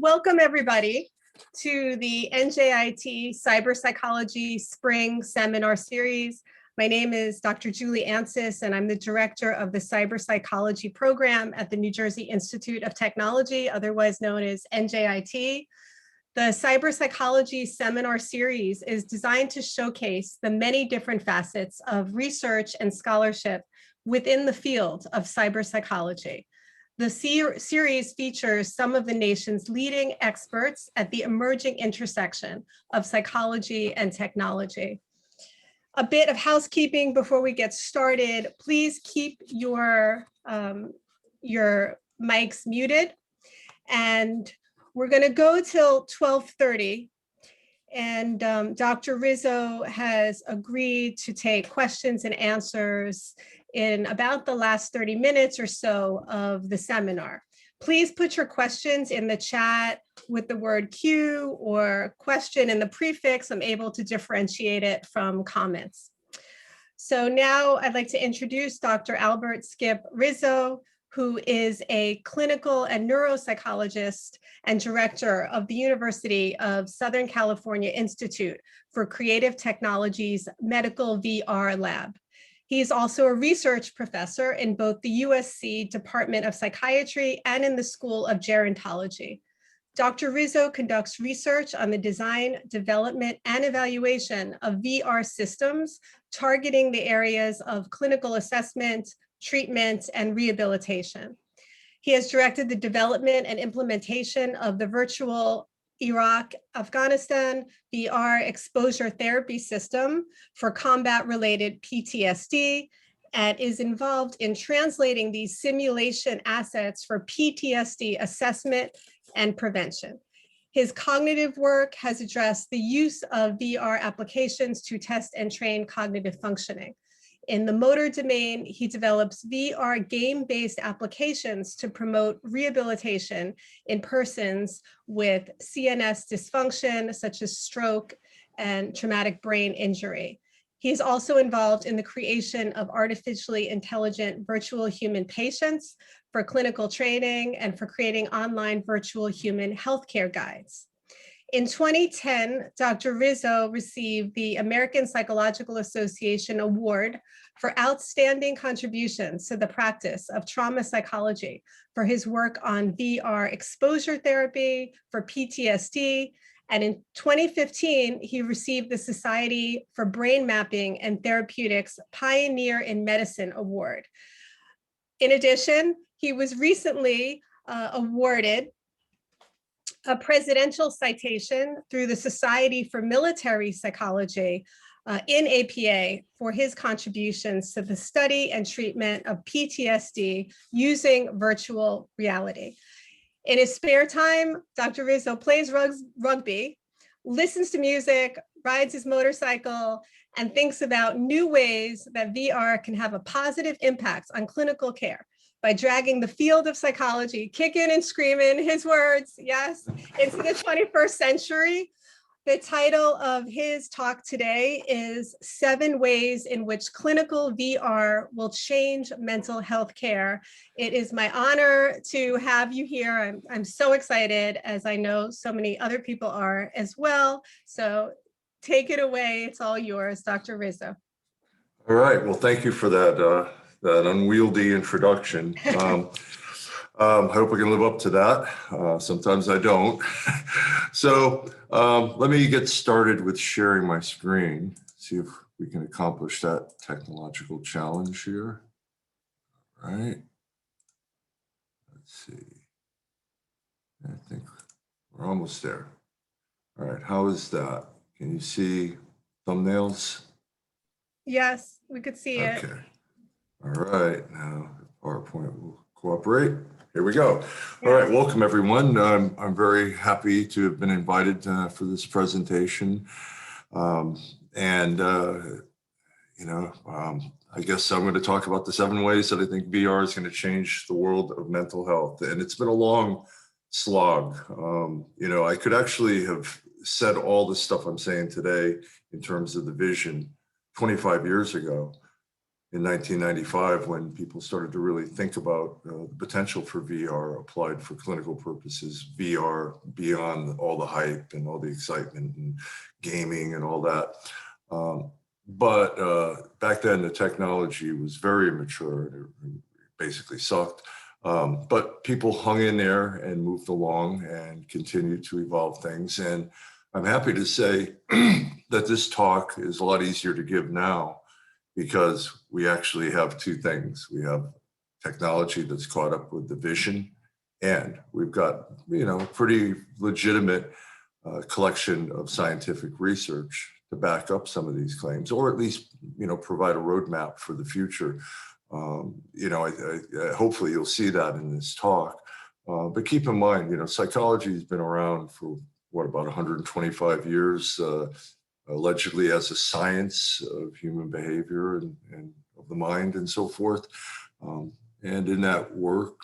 Welcome everybody to the NJIT Cyber Psychology Spring Seminar Series. My name is Dr. Julie Ancis, and I'm the director of the Cyber Psychology program at the New Jersey Institute of Technology, otherwise known as NJIT. The Cyber Psychology Seminar Series is designed to showcase the many different facets of research and scholarship within the field of cyber psychology. The series features some of the nation's leading experts at the emerging intersection of psychology and technology. A bit of housekeeping before we get started. Please keep your mics muted, and we're going to go till 12:30. And Dr. Rizzo has agreed to take questions and answers in about the last 30 minutes or so of the seminar. Please put your questions in the chat with the word Q or question in the prefix. I'm able to differentiate it from comments. So now I'd like to introduce Dr. Albert Skip Rizzo, who is a clinical and neuropsychologist and director of the University of Southern California Institute for Creative Technologies Medical VR Lab. He's also a research professor in both the USC Department of Psychiatry and in the School of Gerontology. Dr. Rizzo conducts research on the design, development, and evaluation of VR systems targeting the areas of clinical assessment, treatment, and rehabilitation. He has directed the development and implementation of the virtual Iraq-Afghanistan VR exposure therapy system for combat-related PTSD, and is involved in translating these simulation assets for PTSD assessment and prevention. His cognitive work has addressed the use of VR applications to test and train cognitive functioning. In the motor domain, he develops VR game-based applications to promote rehabilitation in persons with CNS dysfunction, such as stroke and traumatic brain injury. He is also involved in the creation of artificially intelligent virtual human patients for clinical training and for creating online virtual human healthcare guides. In 2010, Dr. Rizzo received the American Psychological Association Award for outstanding contributions to the practice of trauma psychology for his work on VR exposure therapy for PTSD. And in 2015, he received the Society for Brain Mapping and Therapeutics Pioneer in Medicine Award. In addition, he was recently awarded a presidential citation through the Society for Military Psychology in APA for his contributions to the study and treatment of PTSD using virtual reality. In his spare time, Dr. Rizzo plays rugby, listens to music, rides his motorcycle, and thinks about new ways that VR can have a positive impact on clinical care by dragging the field of psychology, kicking and screaming, his words, yes, into the 21st century. The title of his talk today is 7 Ways in Which Clinical VR Will Change Mental Health Care. It is my honor to have you here. I'm so excited, as I know so many other people are as well. So take it away. It's all yours, Dr. Rizzo. All right. Well, thank you for that unwieldy introduction. I hope I can live up to that. Sometimes I don't. So let me get started with sharing my screen, see if we can accomplish that technological challenge here. All right. Let's see. I think we're almost there. All right. How is that? Can you see thumbnails? Yes, we could see it. Okay. All right. Now PowerPoint will cooperate. Here we go. All right, welcome everyone. I'm very happy to have been invited for this presentation. I guess I'm going to talk about the 7 ways that I think VR is going to change the world of mental health. And it's been a long slog. I could actually have said all the stuff I'm saying today in terms of the vision 25 years ago. in 1995 when people started to really think about the potential for VR applied for clinical purposes, VR beyond all the hype and all the excitement and gaming and all that. But back then the technology was very immature. It basically sucked. But people hung in there and moved along and continued to evolve things. And I'm happy to say that this talk is a lot easier to give now because we actually have two things. We have technology that's caught up with the vision, and we've got, pretty legitimate collection of scientific research to back up some of these claims, or at least, provide a roadmap for the future. Hopefully you'll see that in this talk. But keep in mind, psychology has been around for about 125 years, allegedly as a science of human behavior and of the mind and so forth. And in that work,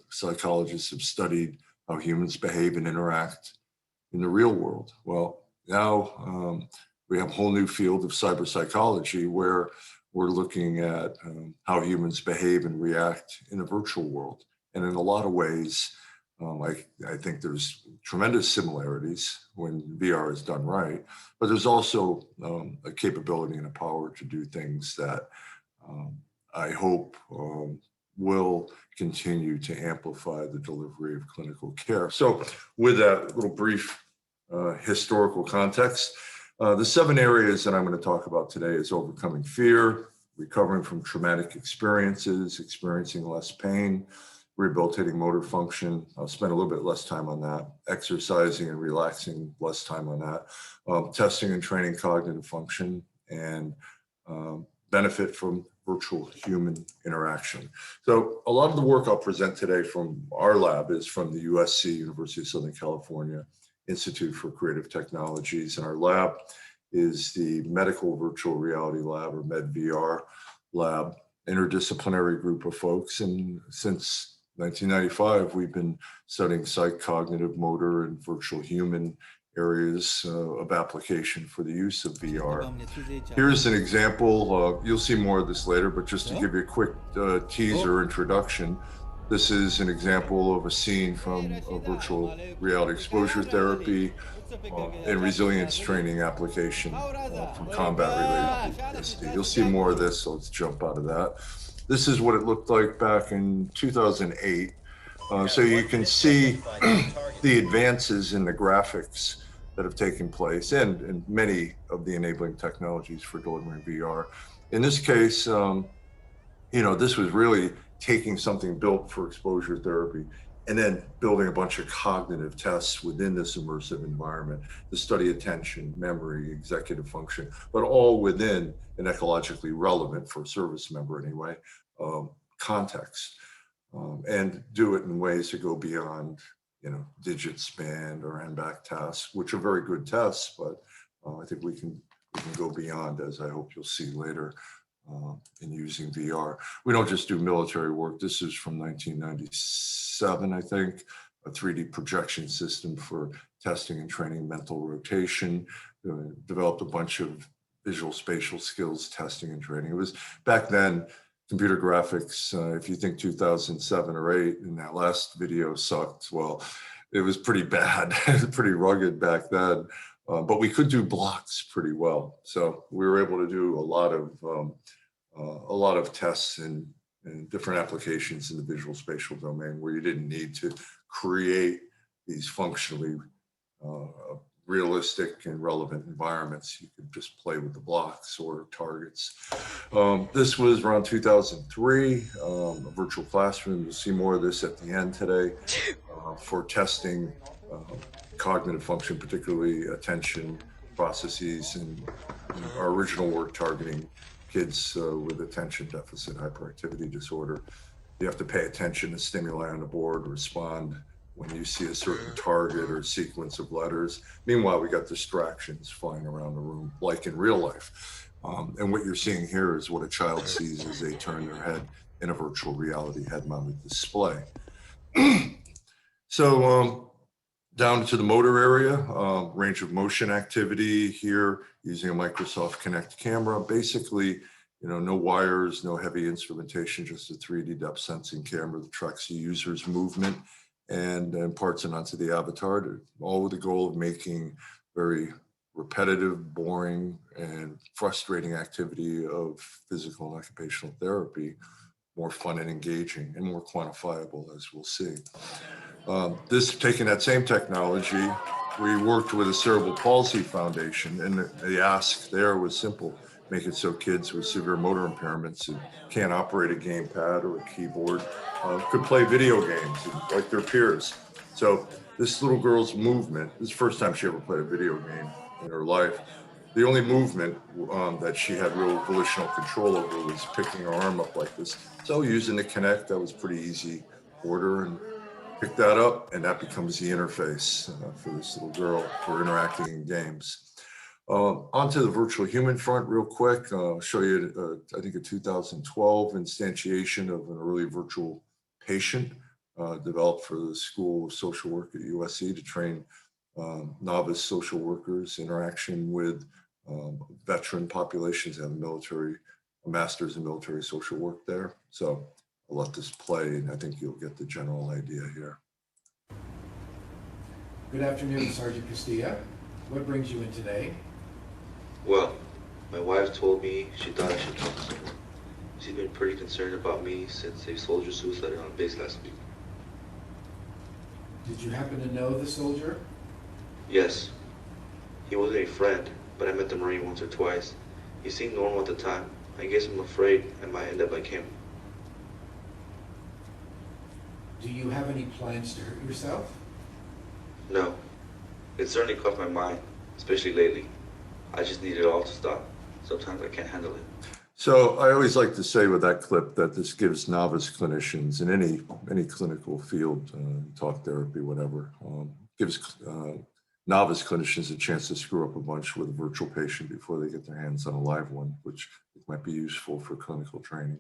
psychologists have studied how humans behave and interact in the real world. Well, now we have a whole new field of cyber psychology where we're looking at how humans behave and react in a virtual world. And in a lot of ways, I think there's tremendous similarities when VR is done right, but there's also a capability and a power to do things that I hope will continue to amplify the delivery of clinical care. So with that little brief historical context, the 7 areas that I'm going to talk about today is overcoming fear, recovering from traumatic experiences, experiencing less pain, rehabilitating motor function. I'll spend a little bit less time on that. Exercising and relaxing, less time on that. Testing and training cognitive function, and benefit from virtual human interaction. So a lot of the work I'll present today from our lab is from the USC, University of Southern California Institute for Creative Technologies. And our lab is the Medical Virtual Reality Lab, or MedVR lab, interdisciplinary group of folks. And since 1995, we've been studying psych, cognitive, motor, and virtual human areas of application for the use of VR. Here's an example. You'll see more of this later, but just to give you a quick teaser introduction, this is an example of a scene from a virtual reality exposure therapy and resilience training application for combat-related PTSD. You'll see more of this, so let's jump out of that. This is what it looked like back in 2008. So you can see the advances in the graphics that have taken place and many of the enabling technologies for delivering VR. In this case, this was really taking something built for exposure therapy and then building a bunch of cognitive tests within this immersive environment to study attention, memory, executive function, but all within an ecologically relevant, for a service member anyway, context. And do it in ways that go beyond, digit span or end-back tasks, which are very good tests, but I think we can go beyond, as I hope you'll see later, in using VR. We don't just do military work. This is from 1997, I think, a 3D projection system for testing and training mental rotation. Developed a bunch of visual spatial skills testing and training. It was back then, computer graphics, if you think 2007 or 8, and that last video sucked, well, it was pretty bad. It was pretty rugged back then, but we could do blocks pretty well. So we were able to do a lot of tests and different applications in the visual spatial domain where you didn't need to create these functionally realistic and relevant environments. You could just play with the blocks or targets. This was around 2003, a virtual classroom. You'll see more of this at the end today for testing cognitive function, particularly attention processes, and our original work targeting kids with attention deficit hyperactivity disorder. You have to pay attention to stimuli on the board, respond when you see a certain target or sequence of letters. Meanwhile, we got distractions flying around the room, like in real life. And what you're seeing here is what a child sees as they turn their head in a virtual reality head-mounted display. So down to the motor area, range of motion activity here using a Microsoft Kinect camera. Basically, no wires, no heavy instrumentation, just a 3D depth sensing camera that tracks the user's movement and imparts it onto the avatar, all with the goal of making very repetitive, boring, and frustrating activity of physical and occupational therapy more fun and engaging and more quantifiable, as we'll see. Taking that same technology, we worked with the Cerebral Palsy Foundation, and the ask there was simple: make it so kids with severe motor impairments who can't operate a gamepad or a keyboard could play video games like their peers. So this little girl's movement, this is the first time she ever played a video game in her life. The only movement that she had real volitional control over was picking her arm up like this. So using the Kinect, that was pretty easy for her, and pick that up, and that becomes the interface for this little girl for interacting in games. Onto the virtual human front real quick. I'll show you, I think, a 2012 instantiation of an early virtual patient developed for the School of Social Work at USC to train novice social workers interaction with veteran populations and military, masters in military social work there. So I'll let this play, and I think you'll get the general idea here. Good afternoon, Sergeant Castilla. What brings you in today? Well, my wife told me she thought I should talk to someone. She's been pretty concerned about me since a soldier suicided on base last week. Did you happen to know the soldier? Yes. He wasn't a friend, but I met the Marine once or twice. He seemed normal at the time. I guess I'm afraid I might end up like him. Do you have any plans to hurt yourself? No. It certainly crossed my mind, especially lately. I just need it all to stop. Sometimes I can't handle it. So I always like to say with that clip that this gives novice clinicians in any clinical field, talk therapy, whatever, gives novice clinicians a chance to screw up a bunch with a virtual patient before they get their hands on a live one, which might be useful for clinical training.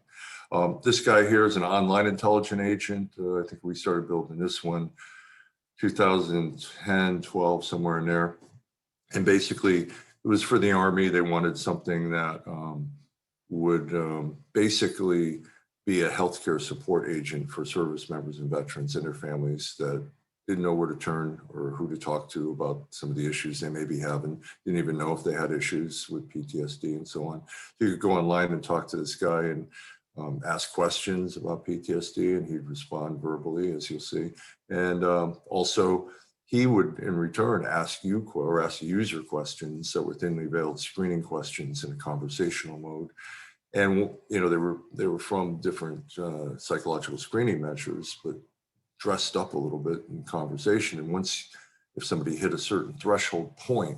This guy here is an online intelligent agent. I think we started building this one 2010, 12, somewhere in there. And basically it was for the Army. They wanted something that would basically be a healthcare support agent for service members and veterans and their families that didn't know where to turn or who to talk to about some of the issues they may be having, didn't even know if they had issues with PTSD and so on. So you could go online and talk to this guy and ask questions about PTSD, and he'd respond verbally, as you'll see. And also, he would, in return, ask you or ask the user questions that were thinly veiled screening questions in a conversational mode. And they were from different psychological screening measures, but dressed up a little bit in conversation. And once, if somebody hit a certain threshold point,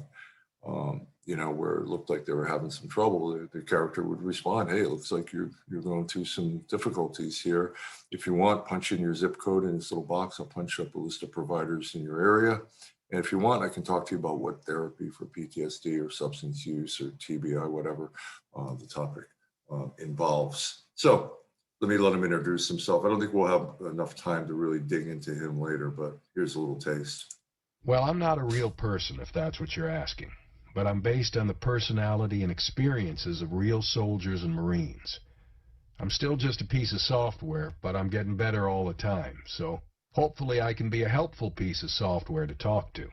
where it looked like they were having some trouble, the character would respond, "Hey, it looks like you're going through some difficulties here. If you want, punch in your zip code in this little box. I'll punch up a list of providers in your area. And if you want, I can talk to you about what therapy for PTSD or substance use or TBI, whatever the topic involves." So let him introduce himself. I don't think we'll have enough time to really dig into him later, but here's a little taste. Well, I'm not a real person, if that's what you're asking, but I'm based on the personality and experiences of real soldiers and Marines. I'm still just a piece of software, but I'm getting better all the time, so hopefully I can be a helpful piece of software to talk to.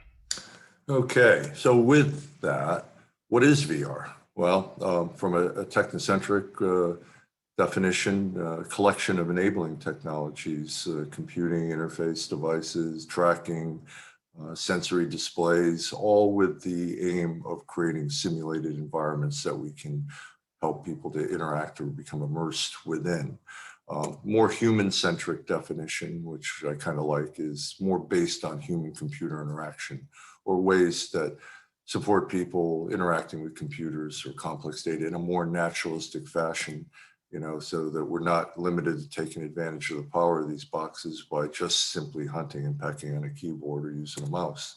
Okay, so with that, what is VR? Well, from a technocentric definition, collection of enabling technologies, computing interface devices, tracking, sensory displays, all with the aim of creating simulated environments that we can help people to interact or become immersed within. More human-centric definition, which I kind of like, is more based on human-computer interaction, or ways that support people interacting with computers or complex data in a more naturalistic fashion, so that we're not limited to taking advantage of the power of these boxes by just simply hunting and pecking on a keyboard or using a mouse.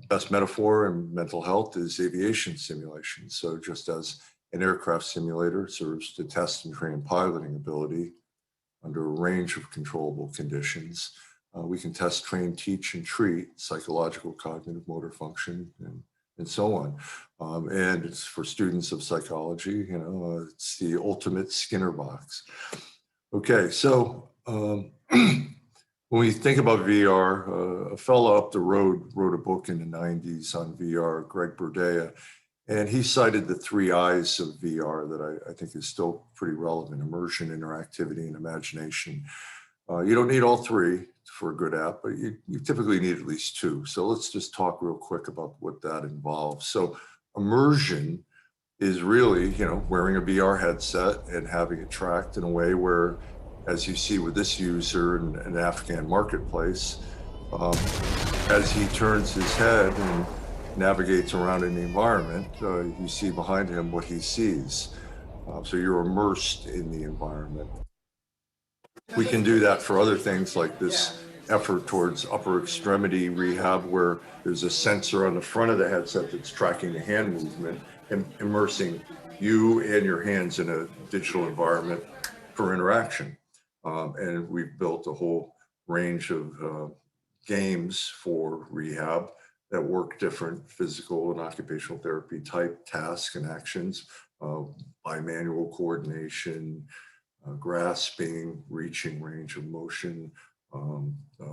Best metaphor in mental health is aviation simulation. So just as an aircraft simulator serves to test and train piloting ability under a range of controllable conditions, we can test, train, teach, and treat psychological, cognitive, motor function, and and so on. And it's for students of psychology, it's the ultimate Skinner box. Okay, so when we think about VR, a fellow up the road wrote a book in the 90s on VR, Greg Burdea, and he cited the 3 I's of VR that I think is still pretty relevant: immersion, interactivity, and imagination. You don't need all 3 for a good app, but you typically need at least 2. So let's just talk real quick about what that involves. So immersion is really, wearing a VR headset and having it tracked in a way where, as you see with this user in an Afghan marketplace, as he turns his head and navigates around in the environment, you see behind him what he sees. So you're immersed in the environment. We can do that for other things like this effort towards upper extremity rehab, where there's a sensor on the front of the headset that's tracking the hand movement and immersing you and your hands in a digital environment for interaction. And we've built a whole range of games for rehab that work different physical and occupational therapy type tasks and actions, bimanual coordination, grasping, reaching range of motion,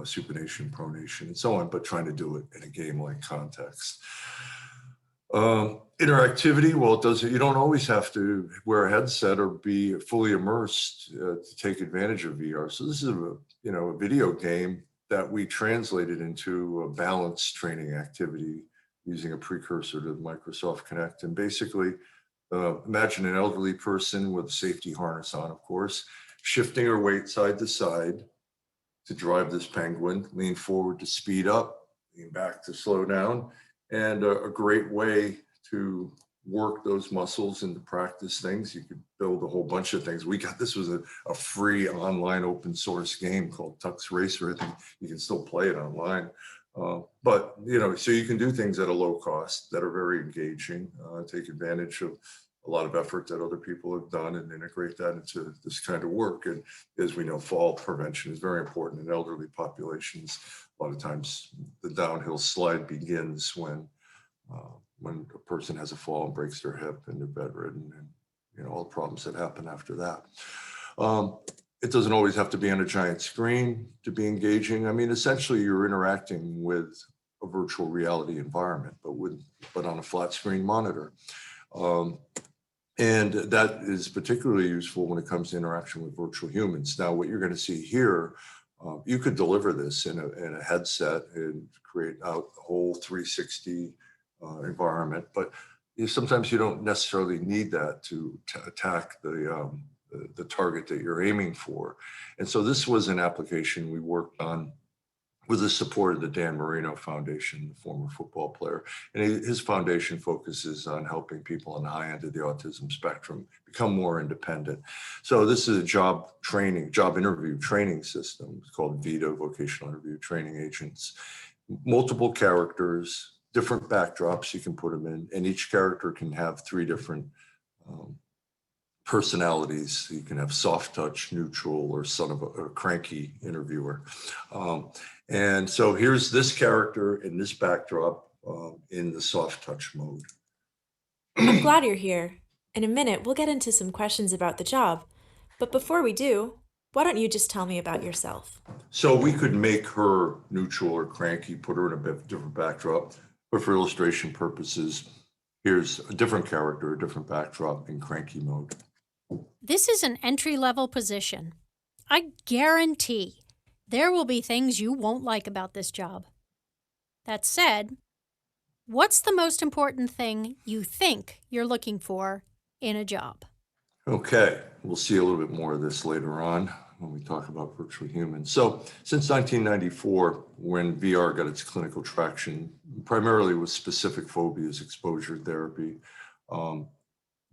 supination, pronation, and so on, but trying to do it in a game-like context. Interactivity, well, you don't always have to wear a headset or be fully immersed to take advantage of VR. So this is a video game that we translated into a balanced training activity using a precursor to Microsoft Kinect. And basically, imagine an elderly person with a safety harness on, of course, shifting her weight side to side to drive this penguin, lean forward to speed up, lean back to slow down, and a great way to work those muscles and to practice things. You could build a whole bunch of things. This was a free online open source game called Tux Racer. I think you can still play it online. But, so you can do things at a low cost that are very engaging, take advantage of a lot of effort that other people have done and integrate that into this kind of work. And as we know, fall prevention is very important in elderly populations. A lot of times the downhill slide begins when a person has a fall and breaks their hip and they're bedridden, and all the problems that happen after that. It doesn't always have to be on a giant screen to be engaging. I mean, essentially you're interacting with a virtual reality environment, but on a flat screen monitor. And that is particularly useful when it comes to interaction with virtual humans. Now, what you're going to see here, you could deliver this in a headset and create out the whole 360 environment, but sometimes you don't necessarily need that to attack the target that you're aiming for. And so this was an application we worked on with the support of the Dan Marino Foundation, the former football player. And his foundation focuses on helping people on the high end of the autism spectrum become more independent. So this is a job interview training system. It's called VITA, Vocational Interview Training Agents. Multiple characters, different backdrops you can put them in, and each character can have 3 different personalities. You can have soft touch, neutral, or son of a cranky interviewer. And so here's this character in this backdrop in the soft touch mode. I'm glad you're here. In a minute, we'll get into some questions about the job. But before we do, why don't you just tell me about yourself? So we could make her neutral or cranky, put her in a bit different backdrop, but for illustration purposes, here's a different character, a different backdrop in cranky mode. This is an entry-level position. I guarantee there will be things you won't like about this job. That said, what's the most important thing you think you're looking for in a job? Okay, we'll see a little bit more of this later on when we talk about virtual humans. So since 1994, when VR got its clinical traction, primarily with specific phobias, exposure therapy,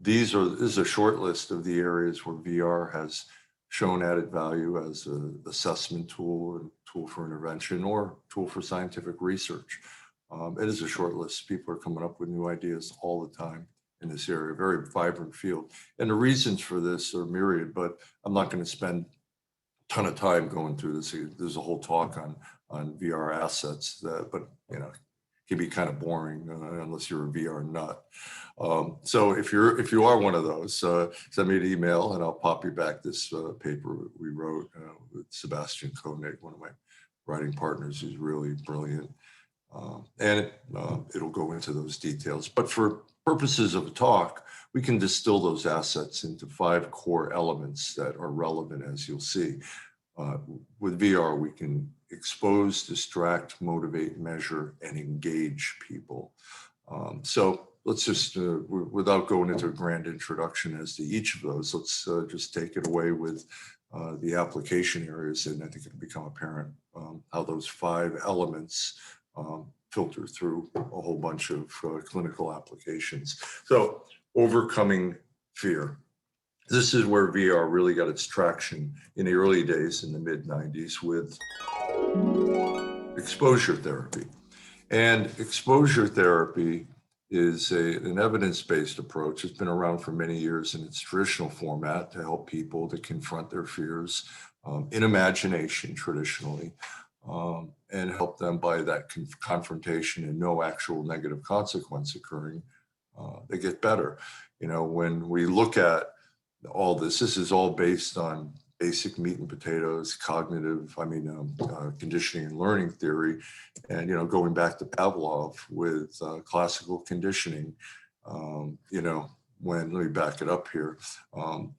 this is a short list of the areas where VR has shown added value as an assessment tool, and tool for intervention, or tool for scientific research. It is a short list. People are coming up with new ideas all the time in this area, very vibrant field. And the reasons for this are myriad, but I'm not going to spend a ton of time going through this. There's a whole talk on VR assets, but can be kind of boring unless you're a VR nut. So if you are one of those, send me an email and I'll pop you back this paper we wrote with Sebastian Koenig, one of my writing partners, who's really brilliant. And it'll go into those details. But for purposes of a talk, we can distill those assets into 5 core elements that are relevant, as you'll see. With VR, we can expose, distract, motivate, measure, and engage people. So let's just, without going into a grand introduction as to each of those, let's just take it away with the application areas, and I think it'll become apparent how those 5 elements filter through a whole bunch of clinical applications. So overcoming fear. This is where VR really got its traction in the early days in the mid-90s with exposure therapy. And exposure therapy is an evidence-based approach. It's been around for many years in its traditional format to help people to confront their fears in imagination traditionally, and help them by that confrontation and no actual negative consequence occurring. They get better. You know, when we look at all this is all based on basic meat and potatoes, conditioning and learning theory. And, you know, going back to Pavlov with classical conditioning, let me back it up here.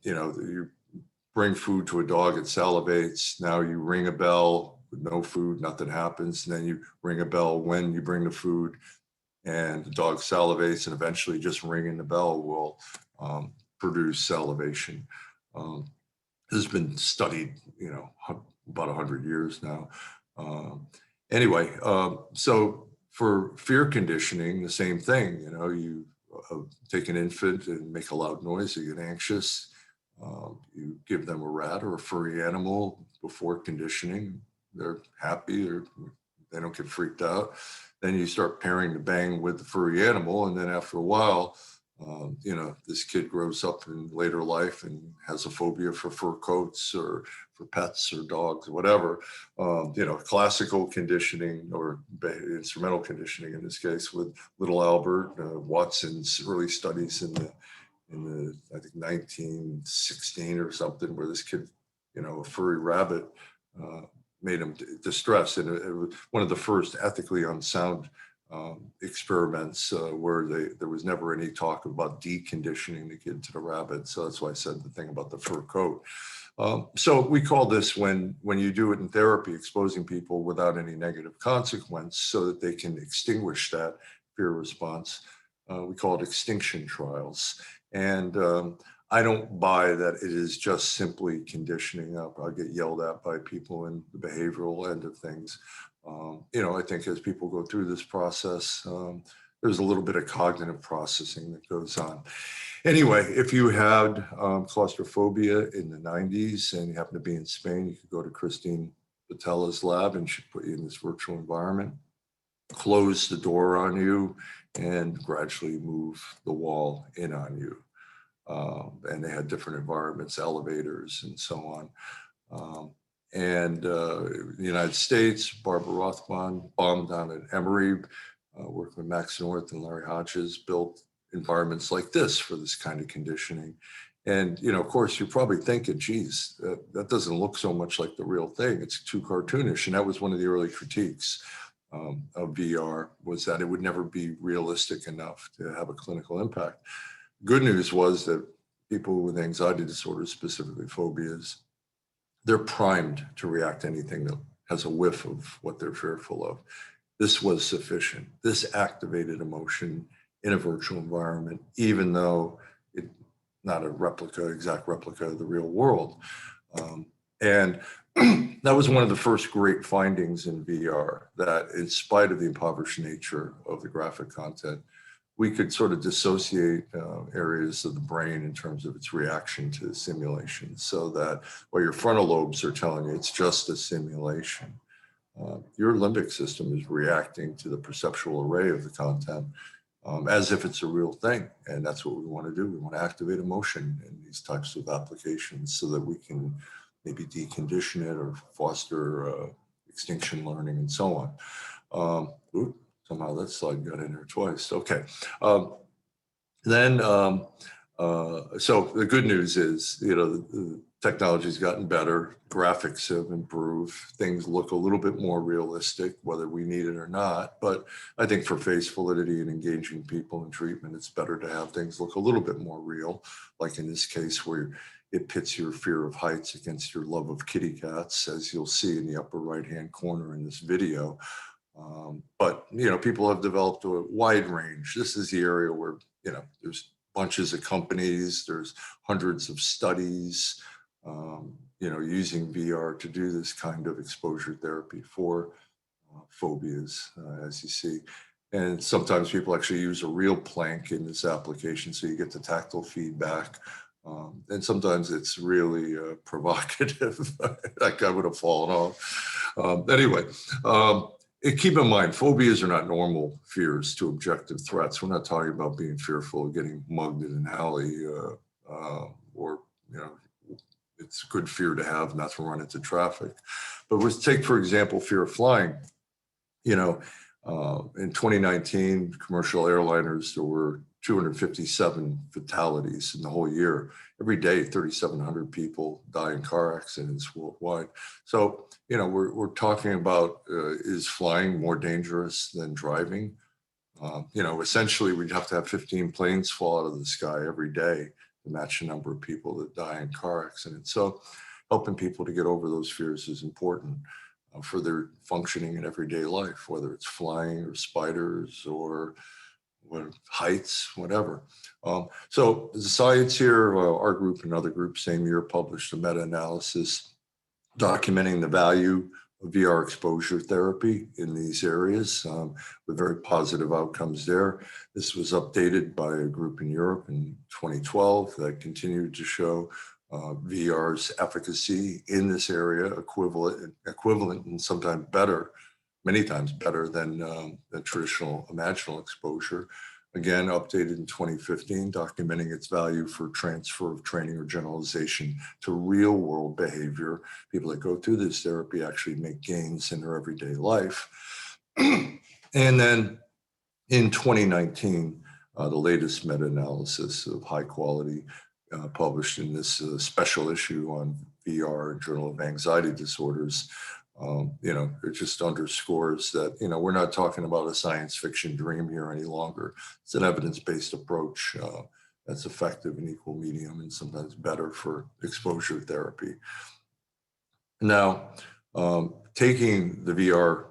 You bring food to a dog, it salivates. Now you ring a bell with no food, nothing happens. And then you ring a bell when you bring the food and the dog salivates, and eventually just ringing the bell will produce salivation. This has been studied, about 100 years now. So for fear conditioning, the same thing. You take an infant and make a loud noise, they get anxious. You give them a rat or a furry animal before conditioning, they're happy, they don't get freaked out. Then you start pairing the bang with the furry animal, and then after a while, this kid grows up in later life and has a phobia for fur coats or for pets or dogs, or whatever. Classical conditioning or instrumental conditioning in this case with little Albert, Watson's early studies in the I think 1916 or something, where this kid, a furry rabbit made him distressed. And it was one of the first ethically unsound experiments where there was never any talk about deconditioning the kid to the rabbit. So that's why I said the thing about the fur coat. So we call this, when you do it in therapy, exposing people without any negative consequence so that they can extinguish that fear response. We call it Extinction Trials. And I don't buy that it is just simply conditioning up. I get yelled at by people in the behavioral end of things. I think as people go through this process, there's a little bit of cognitive processing that goes on. Anyway, if you had claustrophobia in the 90s and you happen to be in Spain, you could go to Christine Patella's lab and she'd put you in this virtual environment, close the door on you, and gradually move the wall in on you. And they had different environments, elevators, and so on. In the United States, Barbara Rothbaum down at Emory, working with Max North and Larry Hodges, built environments like this for this kind of conditioning. And, of course, you're probably thinking, geez, that doesn't look so much like the real thing. It's too cartoonish. And that was one of the early critiques of VR, was that it would never be realistic enough to have a clinical impact. Good news was that people with anxiety disorders, specifically phobias, they're primed to react to anything that has a whiff of what they're fearful of. This was sufficient. This activated emotion in a virtual environment, even though it's not exact replica of the real world. And that was one of the first great findings in VR, that in spite of the impoverished nature of the graphic content, we could sort of dissociate areas of the brain in terms of its reaction to simulation, so that while your frontal lobes are telling you it's just a simulation, your limbic system is reacting to the perceptual array of the content as if it's a real thing. And that's what we want to do. We want to activate emotion in these types of applications so that we can maybe decondition it or foster extinction learning and so on. Somehow that slide got in there twice. Okay. So the good news is, the technology's gotten better, graphics have improved, things look a little bit more realistic, whether we need it or not. But I think for face validity and engaging people in treatment, it's better to have things look a little bit more real, like in this case where it pits your fear of heights against your love of kitty cats, as you'll see in the upper right-hand corner in this video. But people have developed a wide range. This is the area where, there's bunches of companies, there's hundreds of studies, using VR to do this kind of exposure therapy for phobias, as you see. And sometimes people actually use a real plank in this application, so you get the tactile feedback. And sometimes it's really provocative. That guy would have fallen off. Anyway, keep in mind, phobias are not normal fears to objective threats. We're not talking about being fearful of getting mugged in an alley or, it's a good fear to have not to run into traffic. But let's take, for example, fear of flying. In 2019, commercial airliners, there were 257 fatalities in the whole year. Every day, 3,700 people die in car accidents worldwide. So, we're talking about, is flying more dangerous than driving? Essentially, we'd have to have 15 planes fall out of the sky every day to match the number of people that die in car accidents. So helping people to get over those fears is important for their functioning in everyday life, whether it's flying or spiders or heights, whatever. So the science here, our group and other groups same year published a meta-analysis documenting the value of VR exposure therapy in these areas with very positive outcomes there. This was updated by a group in Europe in 2012 that continued to show VR's efficacy in this area equivalent and sometimes better, many times better than the traditional imaginal exposure. Again, updated in 2015, documenting its value for transfer of training or generalization to real world behavior. People that go through this therapy actually make gains in their everyday life. And then in 2019, the latest meta-analysis of high quality published in this special issue on VR and Journal of Anxiety Disorders. It just underscores that, we're not talking about a science fiction dream here any longer. It's an evidence-based approach that's effective and equal medium and sometimes better for exposure therapy. Now, taking the VR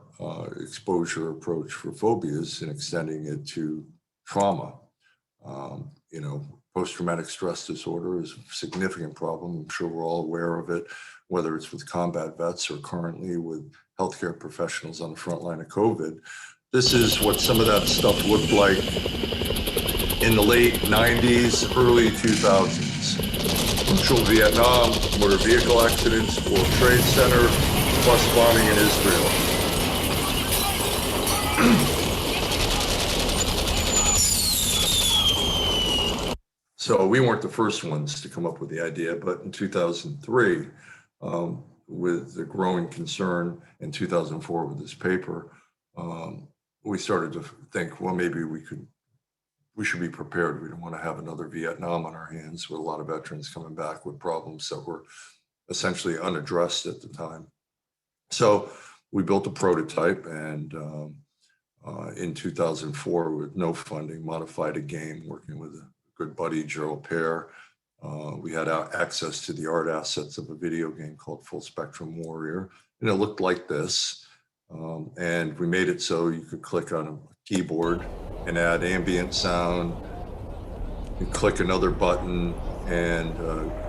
exposure approach for phobias and extending it to trauma, post-traumatic stress disorder is a significant problem. I'm sure we're all aware of it, whether it's with combat vets or currently with healthcare professionals on the front line of COVID. This is what some of that stuff looked like in the late 90s, early 2000s. Central Vietnam, motor vehicle accidents, World Trade Center, bus bombing in Israel. So we weren't the first ones to come up with the idea, but in 2003, with the growing concern in 2004 with this paper, we started to think, well, maybe we should be prepared. We don't want to have another Vietnam on our hands with a lot of veterans coming back with problems that were essentially unaddressed at the time. So we built a prototype and in 2004, with no funding, modified a game working with a good buddy, Gerald Pear. We had access to the art assets of a video game called Full Spectrum Warrior, and it looked like this. And we made it so you could click on a keyboard and add ambient sound. You click another button and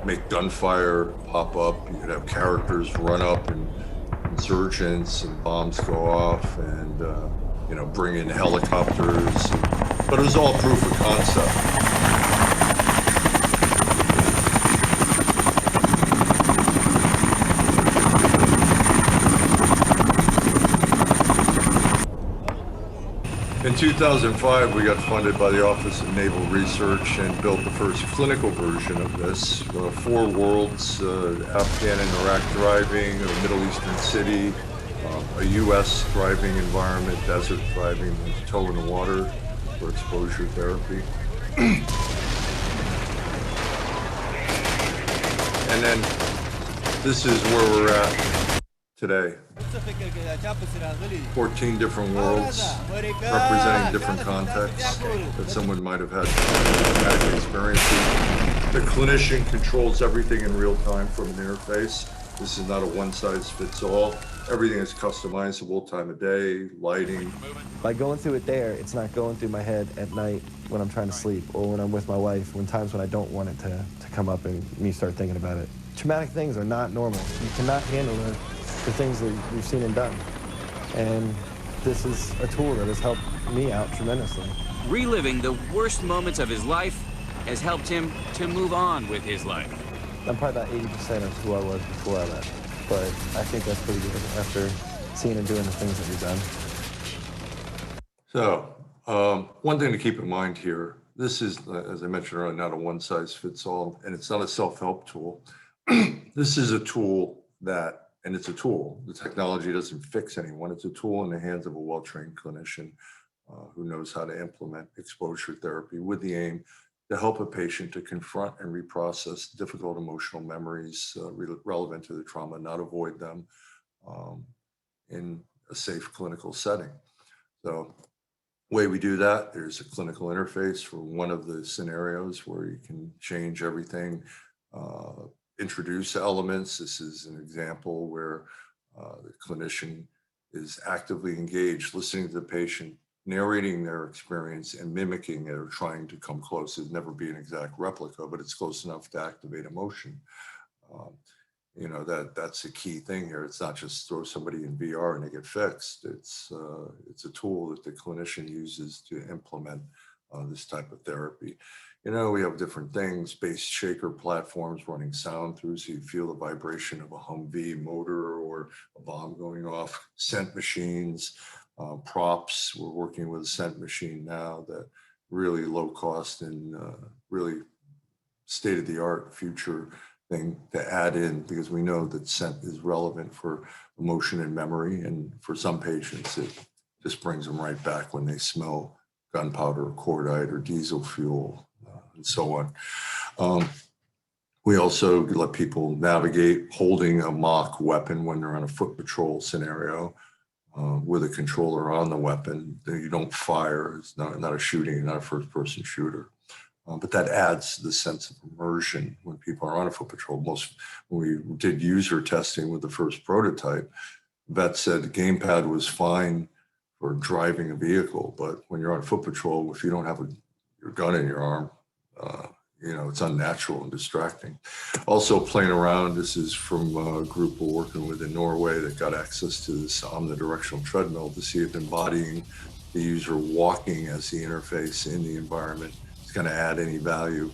make gunfire pop up. You could have characters run up and insurgents and bombs go off and bring in helicopters. But it was all proof of concept. In 2005, we got funded by the Office of Naval Research and built the first clinical version of this. 4 worlds, Afghan and Iraq driving, a Middle Eastern city, A U.S. thriving environment, desert thriving, toe in the water for exposure therapy. And then this is where we're at today. 14 different worlds representing different contexts that someone might have had traumatic experiences. The clinician controls everything in real time from an interface. This is not a one-size-fits-all. Everything is customizable, time of day, lighting. By going through it there, it's not going through my head at night when I'm trying to sleep or when I'm with my wife, when times when I don't want it to come up and me start thinking about it. Traumatic things are not normal. You cannot handle the things that you've seen and done. And this is a tool that has helped me out tremendously. Reliving the worst moments of his life has helped him to move on with his life. I'm probably about 80% of who I was before I left, but I think that's pretty good after seeing and doing the things that we've done. So, one thing to keep in mind here, this is, as I mentioned earlier, not a one-size-fits-all, and it's not a self-help tool. This is a tool that, and it's a tool. The technology doesn't fix anyone. It's a tool in the hands of a well-trained clinician who knows how to implement exposure therapy with the aim to help a patient to confront and reprocess difficult emotional memories relevant to the trauma, not avoid them in a safe clinical setting. So the way we do that, there's a clinical interface for one of the scenarios where you can change everything, introduce elements. This is an example where the clinician is actively engaged, listening to the patient, narrating their experience and mimicking it or trying to come close. It'd never be an exact replica, but it's close enough to activate emotion. You know, that's a key thing here. It's not just throw somebody in VR and they get fixed. It's a tool that the clinician uses to implement this type of therapy. You know, we have different things, bass shaker platforms running sound through so you feel the vibration of a Humvee motor or a bomb going off, scent machines, props. We're working with a scent machine now that really low cost and really state-of-the-art future thing to add in, because we know that scent is relevant for emotion and memory. And for some patients, it just brings them right back when they smell gunpowder, cordite, or diesel fuel, and so on. We also let people navigate holding a mock weapon when they're on a foot patrol scenario with a controller on the weapon. You don't fire. It's not a shooting, not a first-person shooter. But that adds the sense of immersion when people are on a foot patrol. When we did user testing with the first prototype, vets said the gamepad was fine for driving a vehicle, but when you're on foot patrol, if you don't have your gun in your arm, you know, it's unnatural and distracting. Also playing around, this is from a group we're working with in Norway that got access to this omnidirectional treadmill to see if embodying the user walking as the interface in the environment is going to add any value.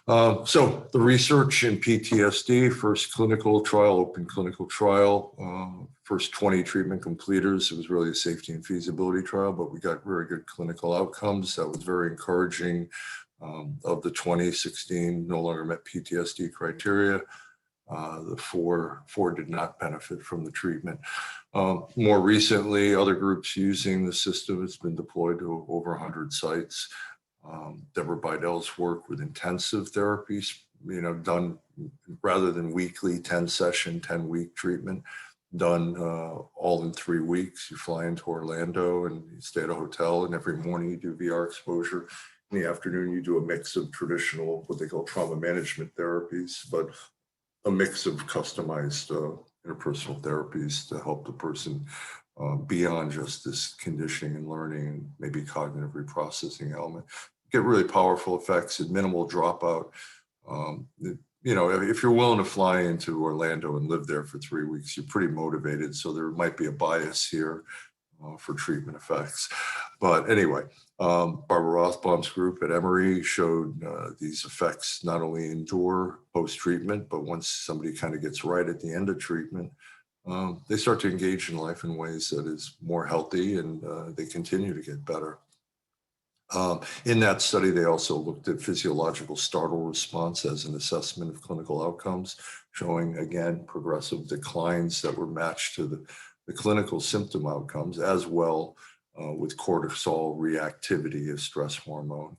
So the research in PTSD, first clinical trial, open clinical trial, first 20 treatment completers. It was really a safety and feasibility trial, but we got very good clinical outcomes. That was very encouraging. Of the 16 no longer met PTSD criteria. The four did not benefit from the treatment. More recently, other groups using the system, it's been deployed to over 100 sites. Deborah Beidel's work with intensive therapies, you know, done rather than weekly 10-session, 10-week treatment, done all in 3 weeks. You fly into Orlando and you stay at a hotel, and every morning you do VR exposure. In the afternoon, you do a mix of traditional, what they call trauma management therapies, but a mix of customized interpersonal therapies to help the person beyond just this conditioning and learning and maybe cognitive reprocessing element. Get really powerful effects and minimal dropout. You know, if you're willing to fly into Orlando and live there for 3 weeks, you're pretty motivated. So there might be a bias here for treatment effects. But anyway, Barbara Rothbaum's group at Emory showed these effects not only endure post-treatment, but once somebody kind of gets right at the end of treatment, they start to engage in life in ways that is more healthy, and they continue to get better. In that study, they also looked at physiological startle response as an assessment of clinical outcomes, showing, again, progressive declines that were matched to the the clinical symptom outcomes as well with cortisol reactivity, a stress hormone,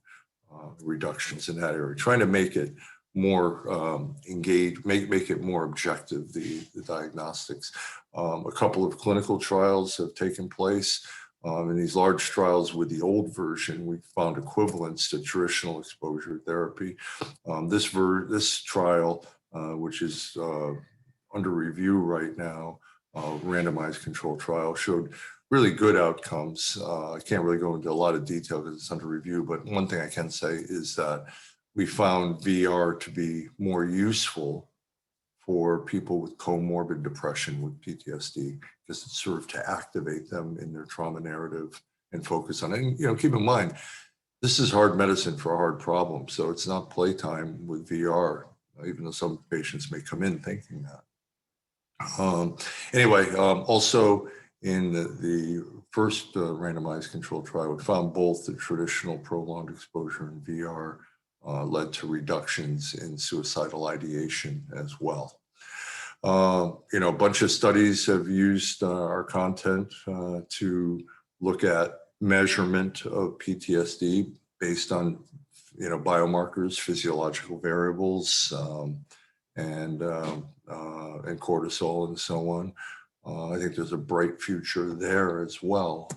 reductions in that area, trying to make it more engaged, make it more objective, the diagnostics. A couple of clinical trials have taken place. In these large trials with the old version, we found equivalence to traditional exposure therapy. This trial, which is under review right now, randomized control trial, showed really good outcomes. I can't really go into a lot of detail because it's under review, but one thing I can say is that we found VR to be more useful for people with comorbid depression with PTSD, because it served to activate them in their trauma narrative and focus on it. And, keep in mind, this is hard medicine for a hard problem. So it's not playtime with VR, even though some patients may come in thinking that. Also in the first randomized control trial, we found both the traditional prolonged exposure and VR led to reductions in suicidal ideation as well. A bunch of studies have used our content to look at measurement of PTSD based on, biomarkers, physiological variables, and cortisol and so on. I think there's a bright future there as well.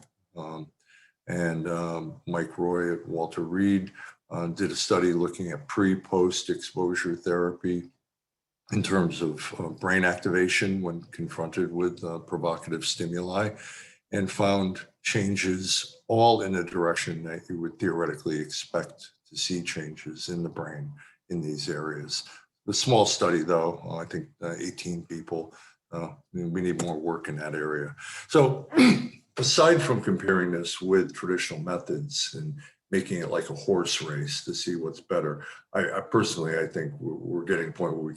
Mike Roy at Walter Reed did a study looking at pre-post exposure therapy in terms of brain activation when confronted with provocative stimuli, and found changes all in the direction that you would theoretically expect to see changes in the brain in these areas. A small study though, I think 18 people. We need more work in that area. So aside from comparing this with traditional methods and making it like a horse race to see what's better, I personally think we're getting to a point where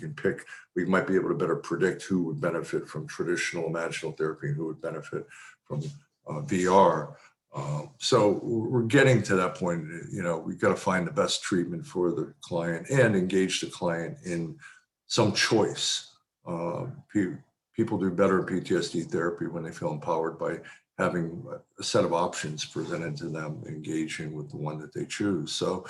we might be able to better predict who would benefit from traditional imaginal therapy and who would benefit from VR. So we're getting to that point. We've got to find the best treatment for the client and engage the client in some choice. People do better in PTSD therapy when they feel empowered by having a set of options presented to them, engaging with the one that they choose. So,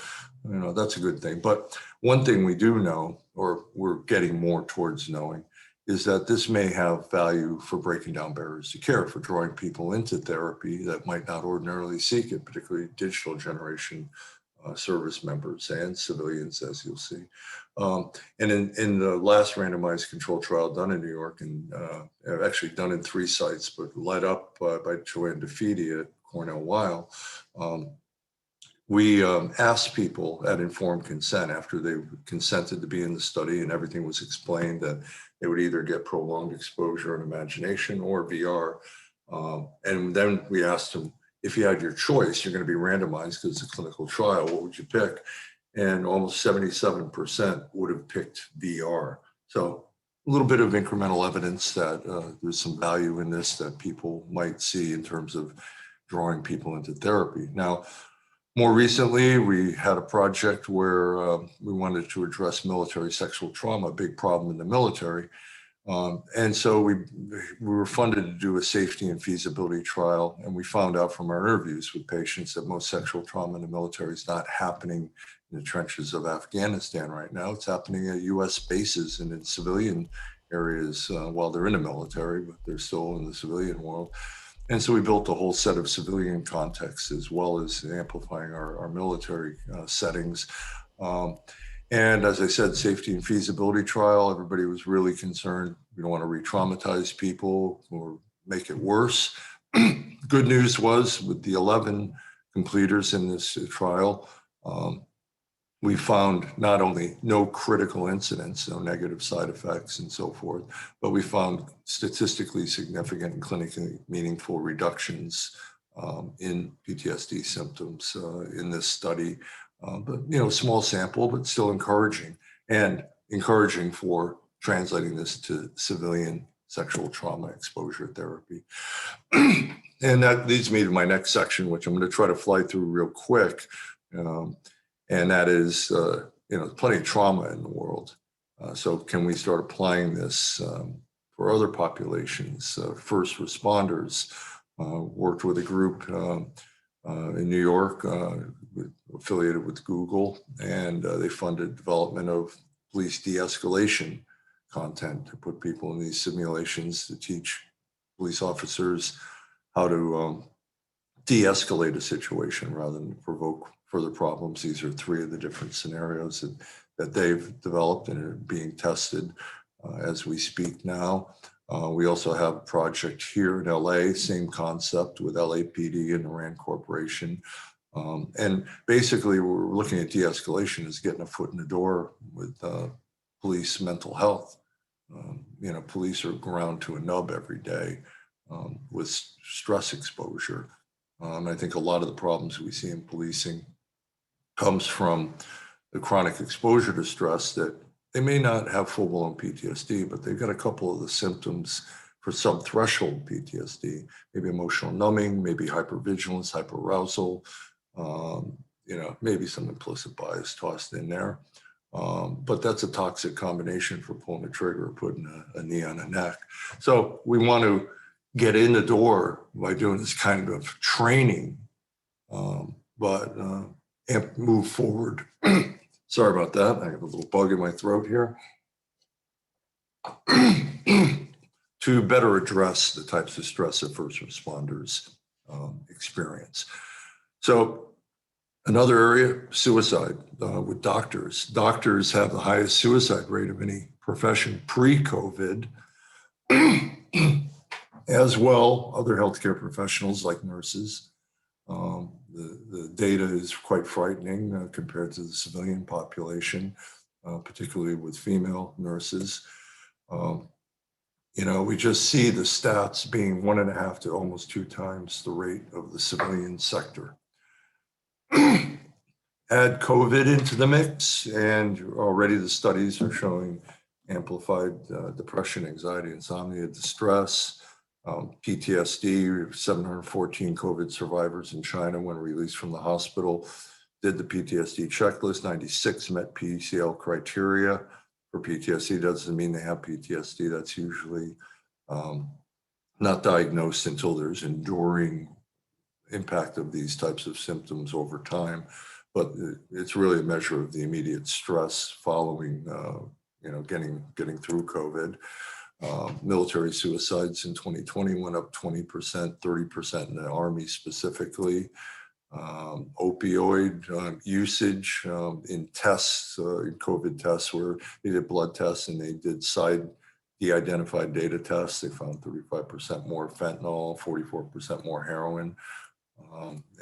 that's a good thing. But one thing we do know, or we're getting more towards knowing, is that this may have value for breaking down barriers to care, for drawing people into therapy that might not ordinarily seek it, particularly digital generation service members and civilians, as you'll see. And in the last randomized control trial done in New York, and actually done in 3 sites, but led up by Joanne DeFede at Cornell Weill, we asked people at informed consent, after they consented to be in the study and everything was explained, that they would either get prolonged exposure and imagination or VR. And then we asked them, if you had your choice, you're going to be randomized because it's a clinical trial, what would you pick? And almost 77% would have picked VR. So a little bit of incremental evidence that there's some value in this that people might see in terms of drawing people into therapy. Now, more recently, we had a project where we wanted to address military sexual trauma, a big problem in the military. And so we were funded to do a safety and feasibility trial, and we found out from our interviews with patients that most sexual trauma in the military is not happening in the trenches of Afghanistan right now. It's happening at US bases and in civilian areas while they're in the military, but they're still in the civilian world. And so we built a whole set of civilian contexts as well as amplifying our military settings. And as I said, safety and feasibility trial, everybody was really concerned. We don't want to re-traumatize people or make it worse. Good news was with the 11 completers in this trial, we found not only no critical incidents, no negative side effects and so forth, but we found statistically significant and clinically meaningful reductions in PTSD symptoms in this study. But, small sample, but still encouraging, and encouraging for translating this to civilian sexual trauma exposure therapy. And that leads me to my next section, which I'm going to try to fly through real quick. And that is, plenty of trauma in the world. So can we start applying this for other populations. First responders, worked with a group in New York affiliated with Google, and they funded development of police de-escalation content to put people in these simulations to teach police officers how to de-escalate a situation rather than provoke further problems. These are 3 of the different scenarios that they've developed and are being tested as we speak now. We also have a project here in LA, same concept with LAPD and the RAND Corporation. And basically, we're looking at de-escalation as getting a foot in the door with police mental health. You know, police are ground to a nub every day with stress exposure. I think a lot of the problems we see in policing comes from the chronic exposure to stress, that they may not have full-blown PTSD, but they've got a couple of the symptoms for sub-threshold PTSD, maybe emotional numbing, maybe hypervigilance, hyperarousal, you know, maybe some implicit bias tossed in there. But that's a toxic combination for pulling the trigger or putting a knee on a neck. So we want to get in the door by doing this kind of training, but move forward. Sorry about that. I have a little bug in my throat here. To better address the types of stress that first responders experience. So another area, suicide with doctors. Doctors have the highest suicide rate of any profession pre-COVID. As well, other healthcare professionals like nurses. The data is quite frightening compared to the civilian population, particularly with female nurses. You know, we just see the stats being 1.5 to almost 2 times the rate of the civilian sector. Add COVID into the mix, and already the studies are showing amplified depression, anxiety, insomnia, distress, PTSD. 714 COVID survivors in China, when released from the hospital, did the PTSD checklist. 96 met PCL criteria for PTSD. Doesn't mean they have PTSD. That's usually not diagnosed until there's enduring impact of these types of symptoms over time. But it's really a measure of the immediate stress following, you know, getting through COVID. Military suicides in 2020 went up 20%, 30% in the Army specifically. Opioid usage in tests, in COVID tests, where they did blood tests and they did de-identified data tests. They found 35% more fentanyl, 44% more heroin.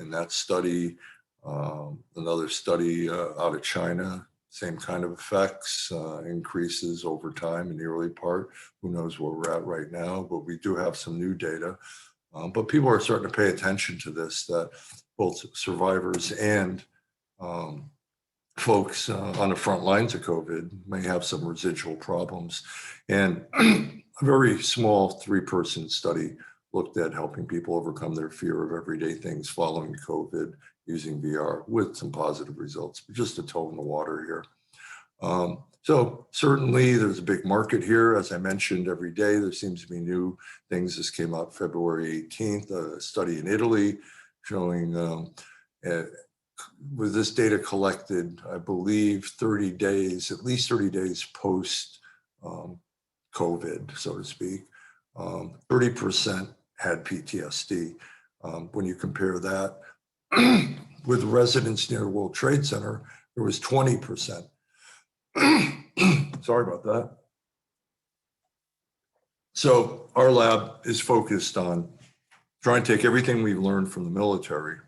In that study, another study out of China, same kind of effects, increases over time in the early part. Who knows where we're at right now, but we do have some new data. But people are starting to pay attention to this, that both survivors and folks on the front lines of COVID may have some residual problems. And a very small 3-person study looked at helping people overcome their fear of everyday things following COVID using VR, with some positive results, but just a toe in the water here. So certainly there's a big market here. As I mentioned, every day there seems to be new things. This came out February 18th, a study in Italy showing with this data collected, I believe 30 days, at least 30 days post COVID, so to speak, 30% had PTSD. When you compare that with residents near World Trade Center, there was 20%. Sorry about that. So our lab is focused on trying to take everything we've learned from the military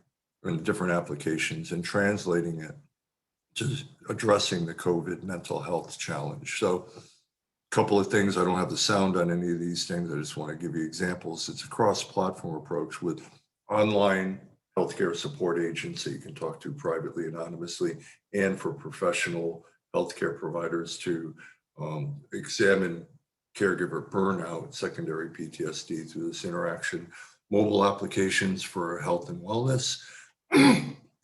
and different applications and translating it to addressing the COVID mental health challenge. So a couple of things, I don't have the sound on any of these things. I just want to give you examples. It's a cross-platform approach with online healthcare support agents that you can talk to privately, anonymously, and for professional healthcare providers to examine caregiver burnout, secondary PTSD through this interaction, mobile applications for health and wellness,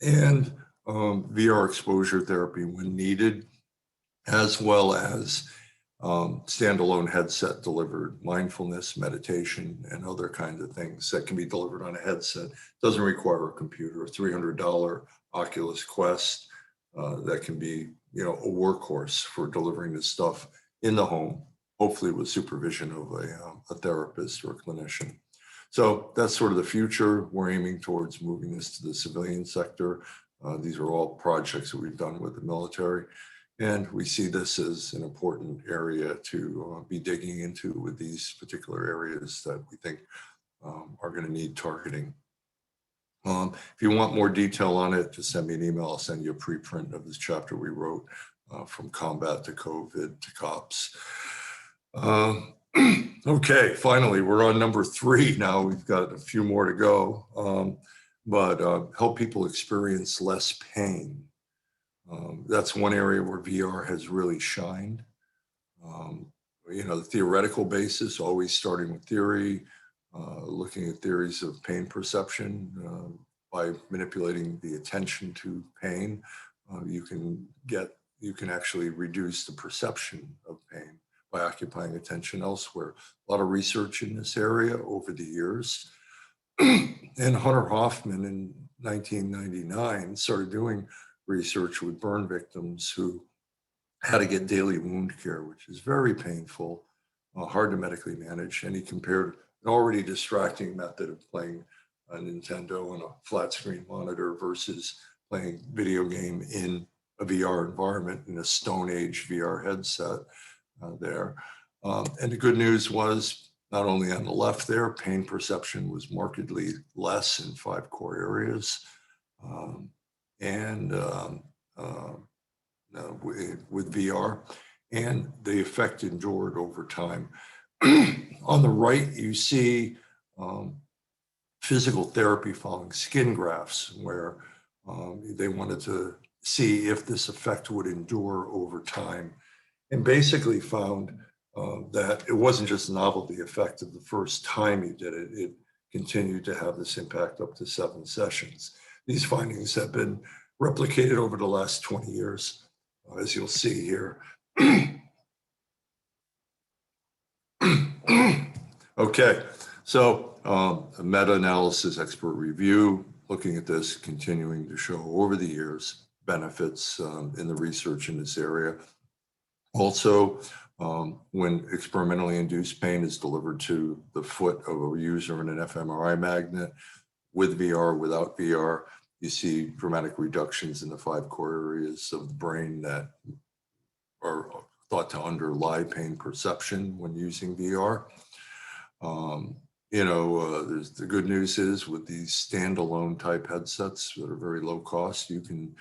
and VR exposure therapy when needed, as well as standalone headset delivered mindfulness, meditation, and other kinds of things that can be delivered on a headset. Doesn't require a computer. A $300 Oculus Quest that can be, a workhorse for delivering this stuff in the home, hopefully with supervision of a therapist or a clinician. So that's sort of the future. We're aiming towards moving this to the civilian sector. These are all projects that we've done with the military. And we see this as an important area to be digging into with these particular areas that we think are going to need targeting. If you want more detail on it, just send me an email. I'll send you a preprint of this chapter we wrote, from combat to COVID to COPS. Okay, finally, we're on number 3 now. We've got a few more to go, but help people experience less pain. That's one area where VR has really shined. The theoretical basis, always starting with theory, looking at theories of pain perception by manipulating the attention to pain. You can actually reduce the perception of pain by occupying attention elsewhere. A lot of research in this area over the years. And Hunter Hoffman in 1999 started doing research with burn victims who had to get daily wound care, which is very painful, hard to medically manage. And he compared an already distracting method of playing a Nintendo on a flat screen monitor versus playing video game in a VR environment in a Stone Age VR headset there. And the good news was, not only on the left there, pain perception was markedly less in 5 core areas. With VR, and the effect endured over time. On the right, you see physical therapy following skin grafts, where they wanted to see if this effect would endure over time, and basically found that it wasn't just a novelty effect of the first time you did it. It continued to have this impact up to 7 sessions. These findings have been replicated over the last 20 years, as you'll see here. Okay, so a meta-analysis expert review, looking at this, continuing to show over the years benefits in the research in this area. Also, when experimentally induced pain is delivered to the foot of a user in an fMRI magnet, with VR, without VR, you see dramatic reductions in the 5 core areas of the brain that are thought to underlie pain perception when using VR. There's the good news is with these standalone type headsets that are very low cost, you can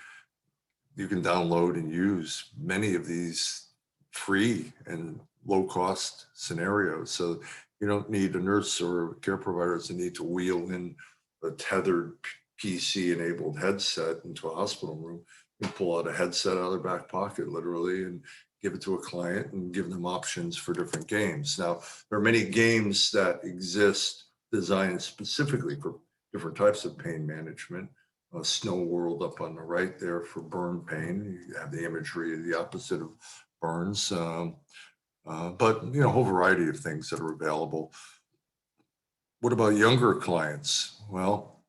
download and use many of these free and low cost scenarios. So you don't need a nurse or care provider to need to wheel in a tethered PC enabled headset into a hospital room. You can pull out a headset out of their back pocket, literally, and give it to a client and give them options for different games. Now, there are many games that exist designed specifically for different types of pain management. Snow World up on the right there for burn pain. You have the imagery of the opposite of burns, but a whole variety of things that are available. What about younger clients? Well,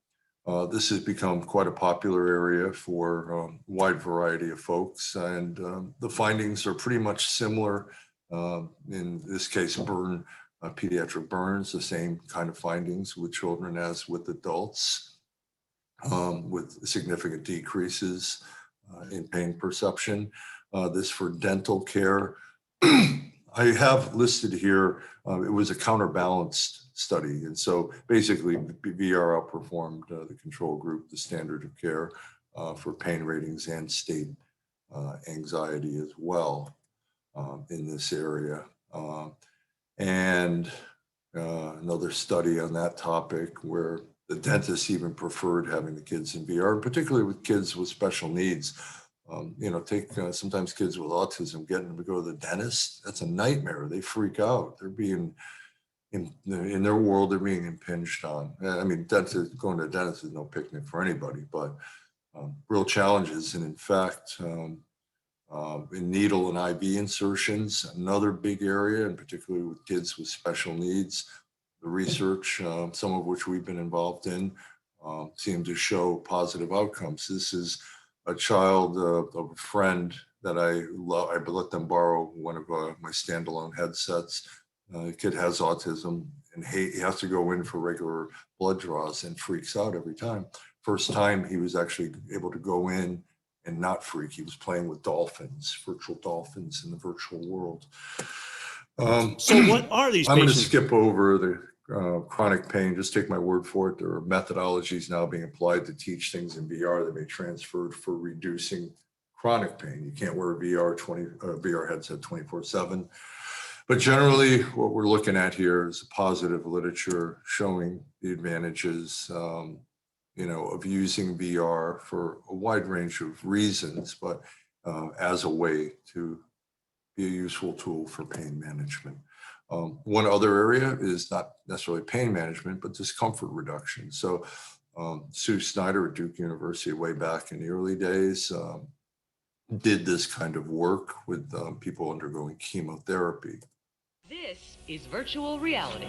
this has become quite a popular area for a wide variety of folks, and the findings are pretty much similar. In this case, pediatric burns, the same kind of findings with children as with adults, with significant decreases in pain perception. This for dental care. I have listed here, it was a counterbalanced study. And so basically VR outperformed the control group, the standard of care for pain ratings and state anxiety as well in this area. And another study on that topic where the dentists even preferred having the kids in VR, particularly with kids with special needs. Sometimes kids with autism, getting them to go to the dentist, that's a nightmare. They freak out. They're being, in their world, they're being impinged on. I mean, going to a dentist is no picnic for anybody, but real challenges. And in fact, In needle and IV insertions, another big area, and particularly with kids with special needs. The research, some of which we've been involved in, seem to show positive outcomes. This is a child of a friend that I love. I let them borrow one of my standalone headsets. The kid has autism, and he has to go in for regular blood draws and freaks out every time. First time he was actually able to go in and not freak. He was playing with dolphins, virtual dolphins in the virtual world. So what are these I'm going to patients? skip over the chronic pain. Just take my word for it. There are methodologies now being applied to teach things in VR that may be transferred for reducing chronic pain. You can't wear a VR headset 24/7. But generally, what we're looking at here is a positive literature showing the advantages of using VR for a wide range of reasons, but as a way to be a useful tool for pain management. One other area is not necessarily pain management, but discomfort reduction. So Sue Snyder at Duke University way back in the early days did this kind of work with people undergoing chemotherapy. This is virtual reality.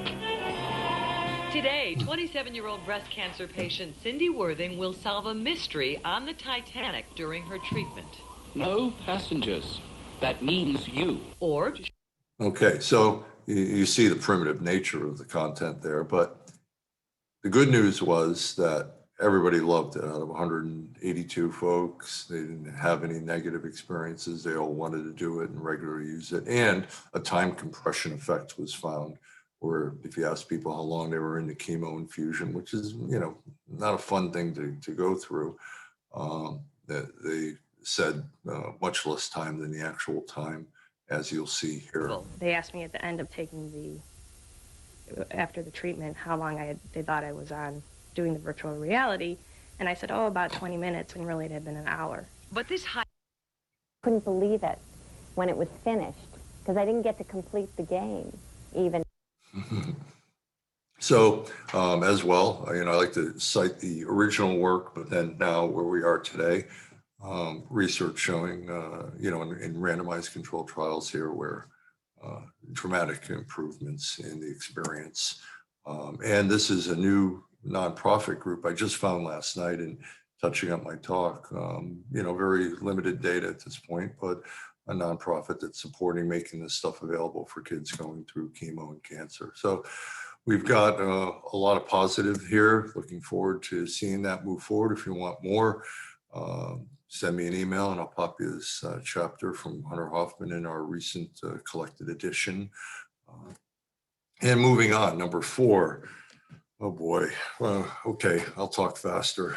Today, 27-year-old breast cancer patient Cindy Worthing will solve a mystery on the Titanic during her treatment. No passengers. That means you. Or... Okay, so you see the primitive nature of the content there, but the good news was that everybody loved it. Out of 182 folks, they didn't have any negative experiences. They all wanted to do it and regularly use it. And a time compression effect was found, where if you ask people how long they were in the chemo infusion, which is, not a fun thing to go through, that they said much less time than the actual time, as you'll see here. They asked me at the end of after the treatment, how long they thought I was on doing the virtual reality, and I said, about 20 minutes, and really it had been an hour. But this couldn't believe it when it was finished, because I didn't get to complete the game, even. So as well, I like to cite the original work, but then now where we are today, research showing, in randomized controlled trials here where dramatic improvements in the experience. And this is a new nonprofit group I just found last night and touching up my talk, very limited data at this point, but a nonprofit that's supporting making this stuff available for kids going through chemo and cancer. So we've got a lot of positive here. Looking forward to seeing that move forward. If you want more, send me an email and I'll pop you this chapter from Hunter Hoffman in our recent collected edition. And moving on, number 4. Oh boy. Okay, I'll talk faster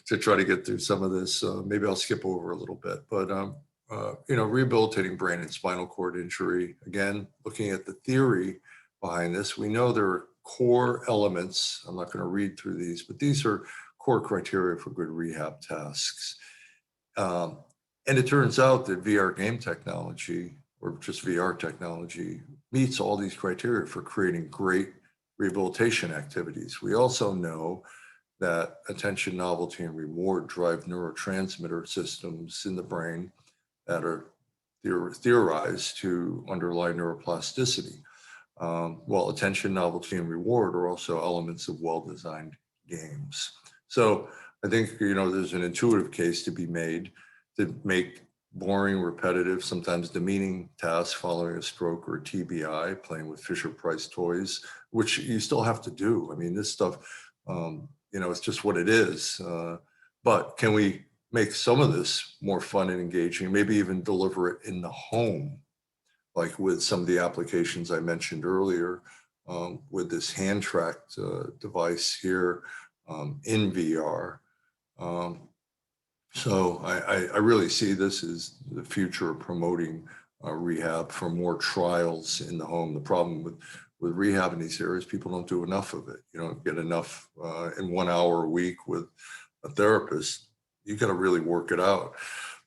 to try to get through some of this. Maybe I'll skip over a little bit, but rehabilitating brain and spinal cord injury. Again, looking at the theory behind this, we know there are core elements. I'm not going to read through these, but these are core criteria for good rehab tasks. And it turns out that VR game technology, or just VR technology, meets all these criteria for creating great rehabilitation activities. We also know that attention, novelty, and reward drive neurotransmitter systems in the brain that are theorized to underlie neuroplasticity. Well, attention, novelty, and reward are also elements of well-designed games. So I think, there's an intuitive case to be made to make boring, repetitive, sometimes demeaning tasks following a stroke or a TBI, playing with Fisher-Price toys, which you still have to do. I mean, this stuff, it's just what it is. But can we make some of this more fun and engaging, maybe even deliver it in the home, like with some of the applications I mentioned earlier, with this hand-tracked device here in VR. So I really see this as the future of promoting rehab for more trials in the home. The problem with rehab in these areas, people don't do enough of it. You don't get enough in 1 hour a week with a therapist. You got to really work it out.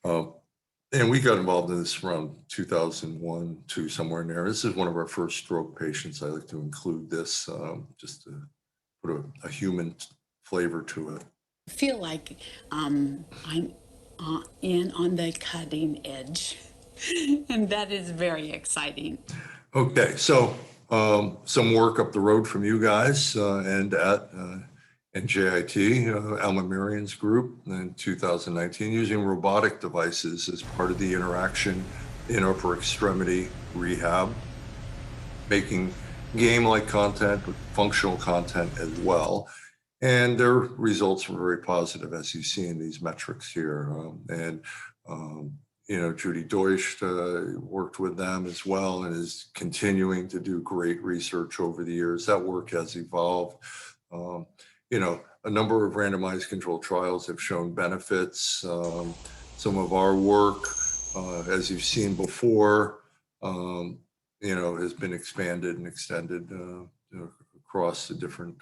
And we got involved in this around 2001, 2, somewhere in there. This is one of our first stroke patients. I like to include this just to put a human flavor to it. I feel like I'm in on the cutting edge. And that is very exciting. Okay, so some work up the road from you guys and at NJIT, Alma Marion's group in 2019, using robotic devices as part of the interaction in upper extremity rehab, making game-like content with functional content as well. And their results were very positive, as you see in these metrics here. You know, Judy Deutsch worked with them as well and is continuing to do great research over the years. That work has evolved. You know, a number of randomized controlled trials have shown benefits. Some of our work, as you've seen before, you know, has been expanded and extended across the different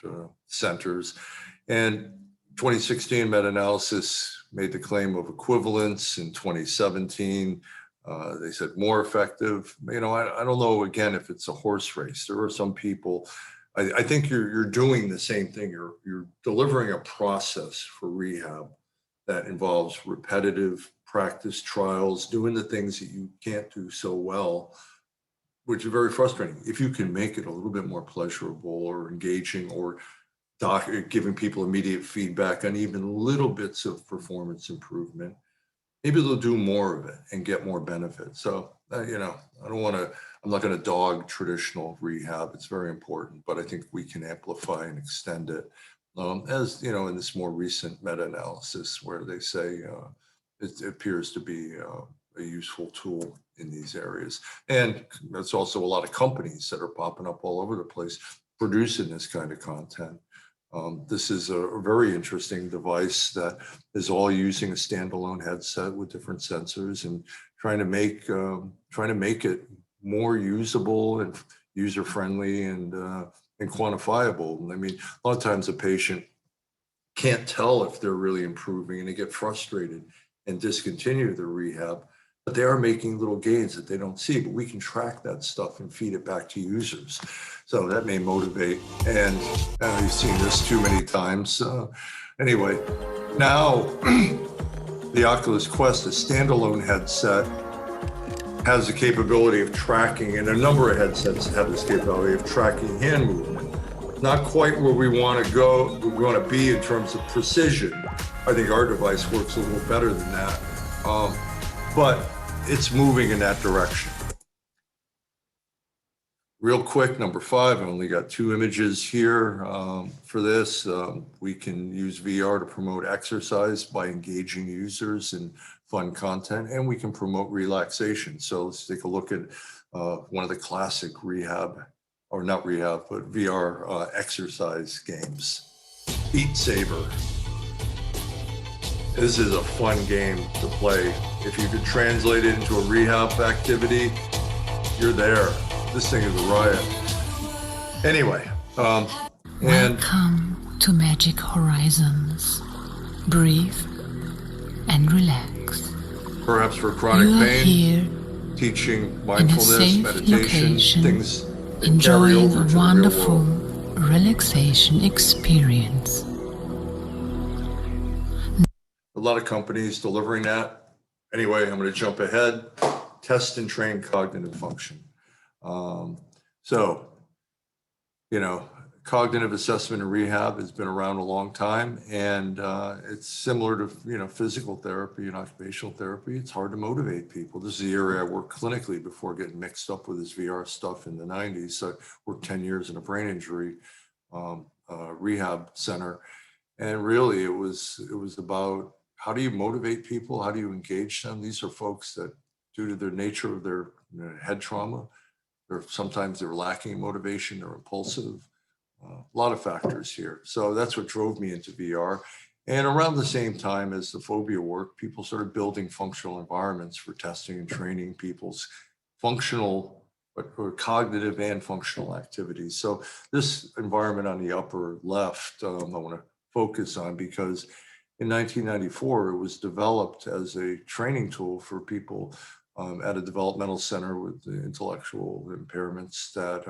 centers. And 2016 meta-analysis made the claim of equivalence. In 2017, they said more effective. You know, I don't know, again, if it's a horse race. There are some people, I think you're doing the same thing. You're delivering a process for rehab that involves repetitive practice trials, doing the things that you can't do so well, which is very frustrating. If you can make it a little bit more pleasurable or engaging, or giving people immediate feedback on even little bits of performance improvement, maybe they'll do more of it and get more benefit. So, you know, I'm not going to dog traditional rehab. It's very important, but I think we can amplify and extend it. As you know, in this more recent meta-analysis where they say it appears to be a useful tool in these areas. And there's also a lot of companies that are popping up all over the place producing this kind of content. This is a very interesting device that is all using a standalone headset with different sensors and trying to make it more usable and user-friendly and quantifiable. I mean, a lot of times a patient can't tell if they're really improving and they get frustrated and discontinue their rehab, but they are making little gains that they don't see, but we can track that stuff and feed it back to users. So that may motivate, and you've seen this too many times. Anyway, now the Oculus Quest, a standalone headset, has the capability of tracking, and a number of headsets have this capability of tracking hand movement. Not quite where we want to go, we want to be in terms of precision. I think our device works a little better than that. But it's moving in that direction. Real quick, number 5, I only got 2 images here for this. We can use VR to promote exercise by engaging users in fun content, and we can promote relaxation. So let's take a look at one of the classic rehab, or not rehab, but VR exercise games. Beat Saber. This is a fun game to play. If you could translate it into a rehab activity, you're there. This thing is a riot. Anyway, welcome to Magic Horizons. Breathe and relax. Perhaps for chronic pain, here teaching mindfulness, meditation, things that carry over to the real world. Relaxation experience. A lot of companies delivering that. Anyway, I'm going to jump ahead. Test and train cognitive function. So, you know, cognitive assessment and rehab has been around a long time, and it's similar to, you know, physical therapy and occupational therapy. It's hard to motivate people. This is the area I worked clinically before getting mixed up with this VR stuff in the 90s. So I worked 10 years in a brain injury rehab center, and really it was about how do you motivate people? How do you engage them? These are folks that, due to the nature of their head trauma, sometimes they're lacking motivation, they're impulsive, a lot of factors here. So that's what drove me into VR. And around the same time as the phobia work, people started building functional environments for testing and training people's functional, or cognitive and functional activities. So this environment on the upper left, I want to focus on, because in 1994, it was developed as a training tool for people at a developmental center with intellectual impairments that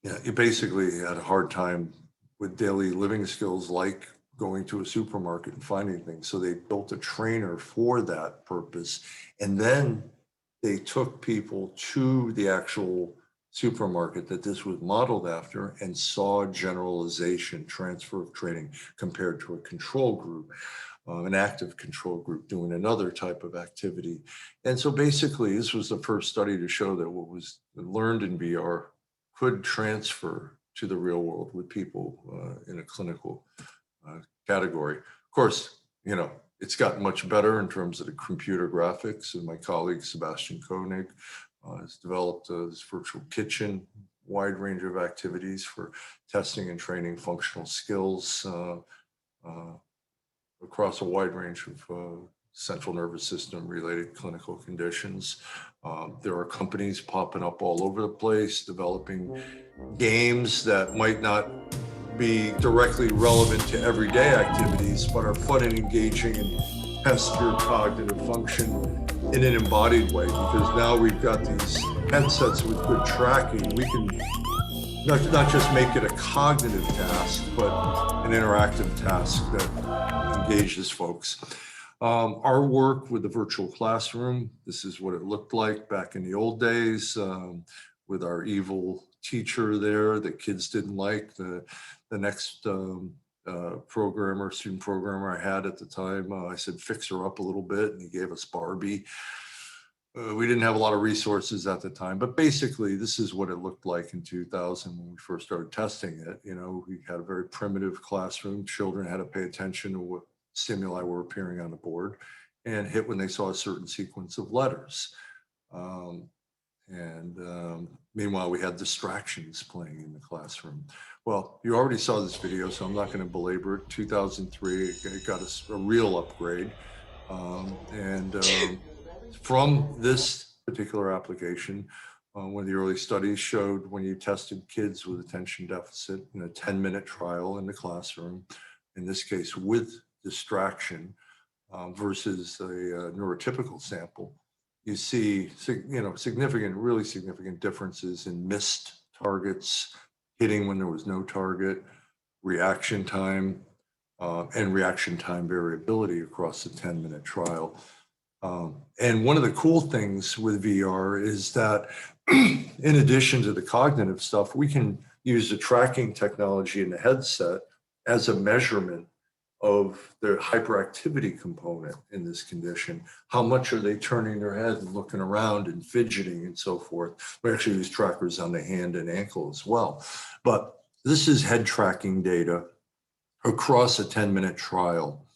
it basically had a hard time with daily living skills like going to a supermarket and finding things. So they built a trainer for that purpose. And then they took people to the actual supermarket that this was modeled after and saw generalization, transfer of training compared to a control group, an active control group doing another type of activity. And so basically this was the first study to show that what was learned in VR could transfer to the real world with people in a clinical category. Of course, you know, it's gotten much better in terms of the computer graphics, and my colleague Sebastian Koenig has developed this virtual kitchen, wide range of activities for testing and training functional skills across a wide range of central nervous system related clinical conditions. There are companies popping up all over the place developing games that might not be directly relevant to everyday activities, but are fun and engaging and test your cognitive function in an embodied way, because now we've got these headsets with good tracking. We can not just make it a cognitive task, but an interactive task that engages folks. Our work with the virtual classroom, this is what it looked like back in the old days with our evil teacher there that kids didn't like. The next student programmer I had at the time, I said, fix her up a little bit, and he gave us Barbie. We didn't have a lot of resources at the time, but basically this is what it looked like in 2000 when we first started testing it. You know, we had a very primitive classroom. Children had to pay attention to what stimuli were appearing on the board and hit when they saw a certain sequence of letters. Meanwhile, we had distractions playing in the classroom. Well, you already saw this video, so I'm not going to belabor it. 2003, it got us a real upgrade. From this particular application, one of the early studies showed when you tested kids with attention deficit in a 10-minute trial in the classroom, in this case with distraction versus a neurotypical sample, you see, really significant differences in missed targets, hitting when there was no target, reaction time, and reaction time variability across the 10-minute trial. And one of the cool things with VR is that in addition to the cognitive stuff, we can use the tracking technology in the headset as a measurement of the hyperactivity component in this condition. How much are they turning their head and looking around and fidgeting and so forth? We actually use trackers on the hand and ankle as well. But this is head tracking data across a 10-minute trial.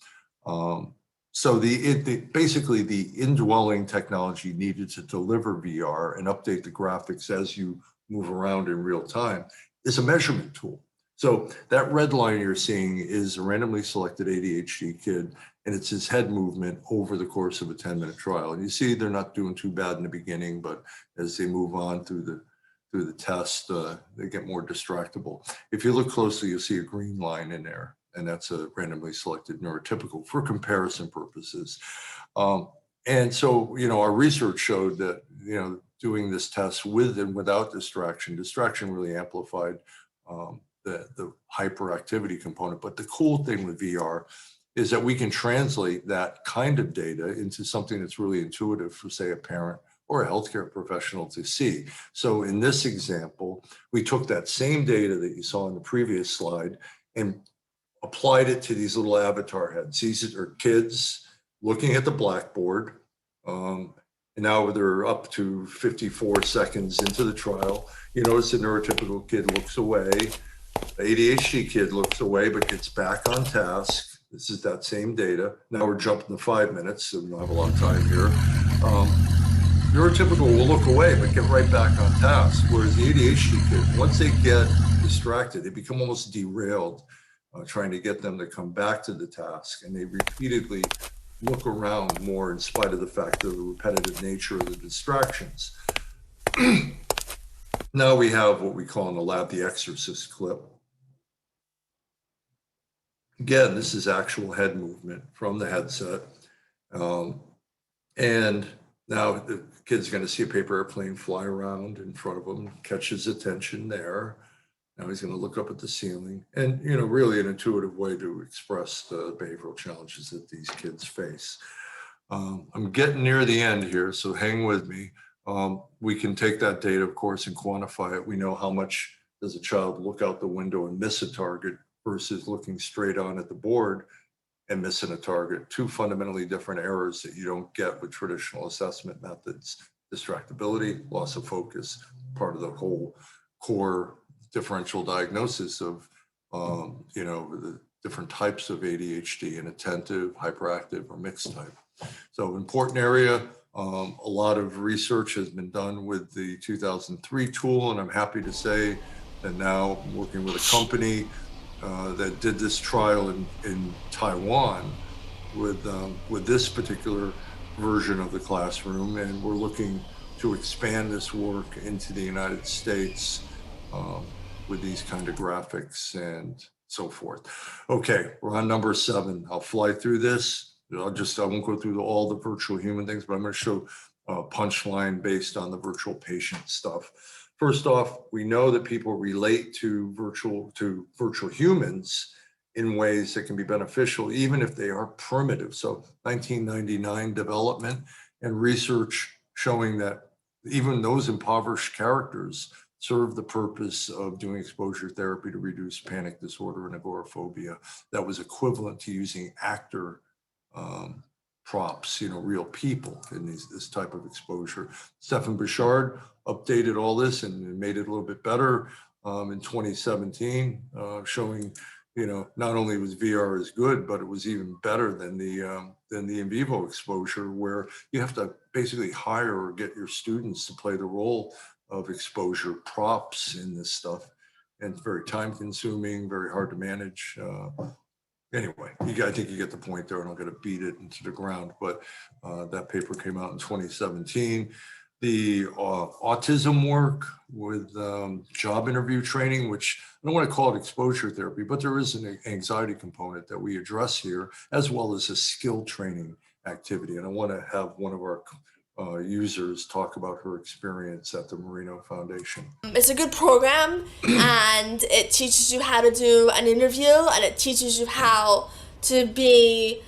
So basically the indwelling technology needed to deliver VR and update the graphics as you move around in real time is a measurement tool. So that red line you're seeing is a randomly selected ADHD kid, and it's his head movement over the course of a 10-minute trial. And you see they're not doing too bad in the beginning, but as they move on through the test, they get more distractible. If you look closely, you'll see a green line in there, and that's a randomly selected neurotypical for comparison purposes. And so, our research showed that, doing this test with and without distraction really amplified the hyperactivity component. But the cool thing with VR is that we can translate that kind of data into something that's really intuitive for, say, a parent or a healthcare professional to see. So in this example, we took that same data that you saw in the previous slide and applied it to these little avatar heads. These are kids looking at the blackboard. And now they're up to 54 seconds into the trial. You notice the neurotypical kid looks away. The ADHD kid looks away but gets back on task. This is that same data. Now we're jumping to 5 minutes, so we don't have a lot of time here. Neurotypical will look away but get right back on task, whereas the ADHD kid, once they get distracted, they become almost derailed, trying to get them to come back to the task, and they repeatedly look around more in spite of the fact of the repetitive nature of the distractions. Now we have what we call in the lab the exorcist clip. Again, this is actual head movement from the headset. And now the kid's going to see a paper airplane fly around in front of him, catch his attention there. Now he's going to look up at the ceiling, and, you know, really an intuitive way to express the behavioral challenges that these kids face. I'm getting near the end here, so hang with me. We can take that data, of course, and quantify it. We know how much does a child look out the window and miss a target versus looking straight on at the board and missing a target. Two fundamentally different errors that you don't get with traditional assessment methods. Distractibility, loss of focus, part of the whole core differential diagnosis of, you know, the different types of ADHD, inattentive, hyperactive, or mixed type. So important area. A lot of research has been done with the 2003 tool, and I'm happy to say that now I'm working with a company that did this trial in Taiwan with this particular version of the classroom, and we're looking to expand this work into the United States with these kind of graphics and so forth. Okay, we're on number 7. I'll fly through this. I won't go through all the virtual human things, but I'm going to show a punchline based on the virtual patient stuff. First off, we know that people relate to virtual humans in ways that can be beneficial, even if they are primitive. So 1999 development and research showing that even those impoverished characters serve the purpose of doing exposure therapy to reduce panic disorder and agoraphobia. That was equivalent to using actor props, you know, real people in this type of exposure. Stefan Bouchard updated all this and made it a little bit better in 2017, showing, you know, not only was VR as good, but it was even better than the in vivo exposure, where you have to basically hire or get your students to play the role of exposure props in this stuff. And it's very time consuming, very hard to manage. Anyway, I think you get the point there, and I'm going to beat it into the ground. But that paper came out in 2017. The autism work with job interview training, which I don't want to call it exposure therapy, but there is an anxiety component that we address here, as well as a skill training activity. And I want to have one of our users talk about her experience at the Marino Foundation. It's a good program, and it teaches you how to do an interview, and it teaches you how to be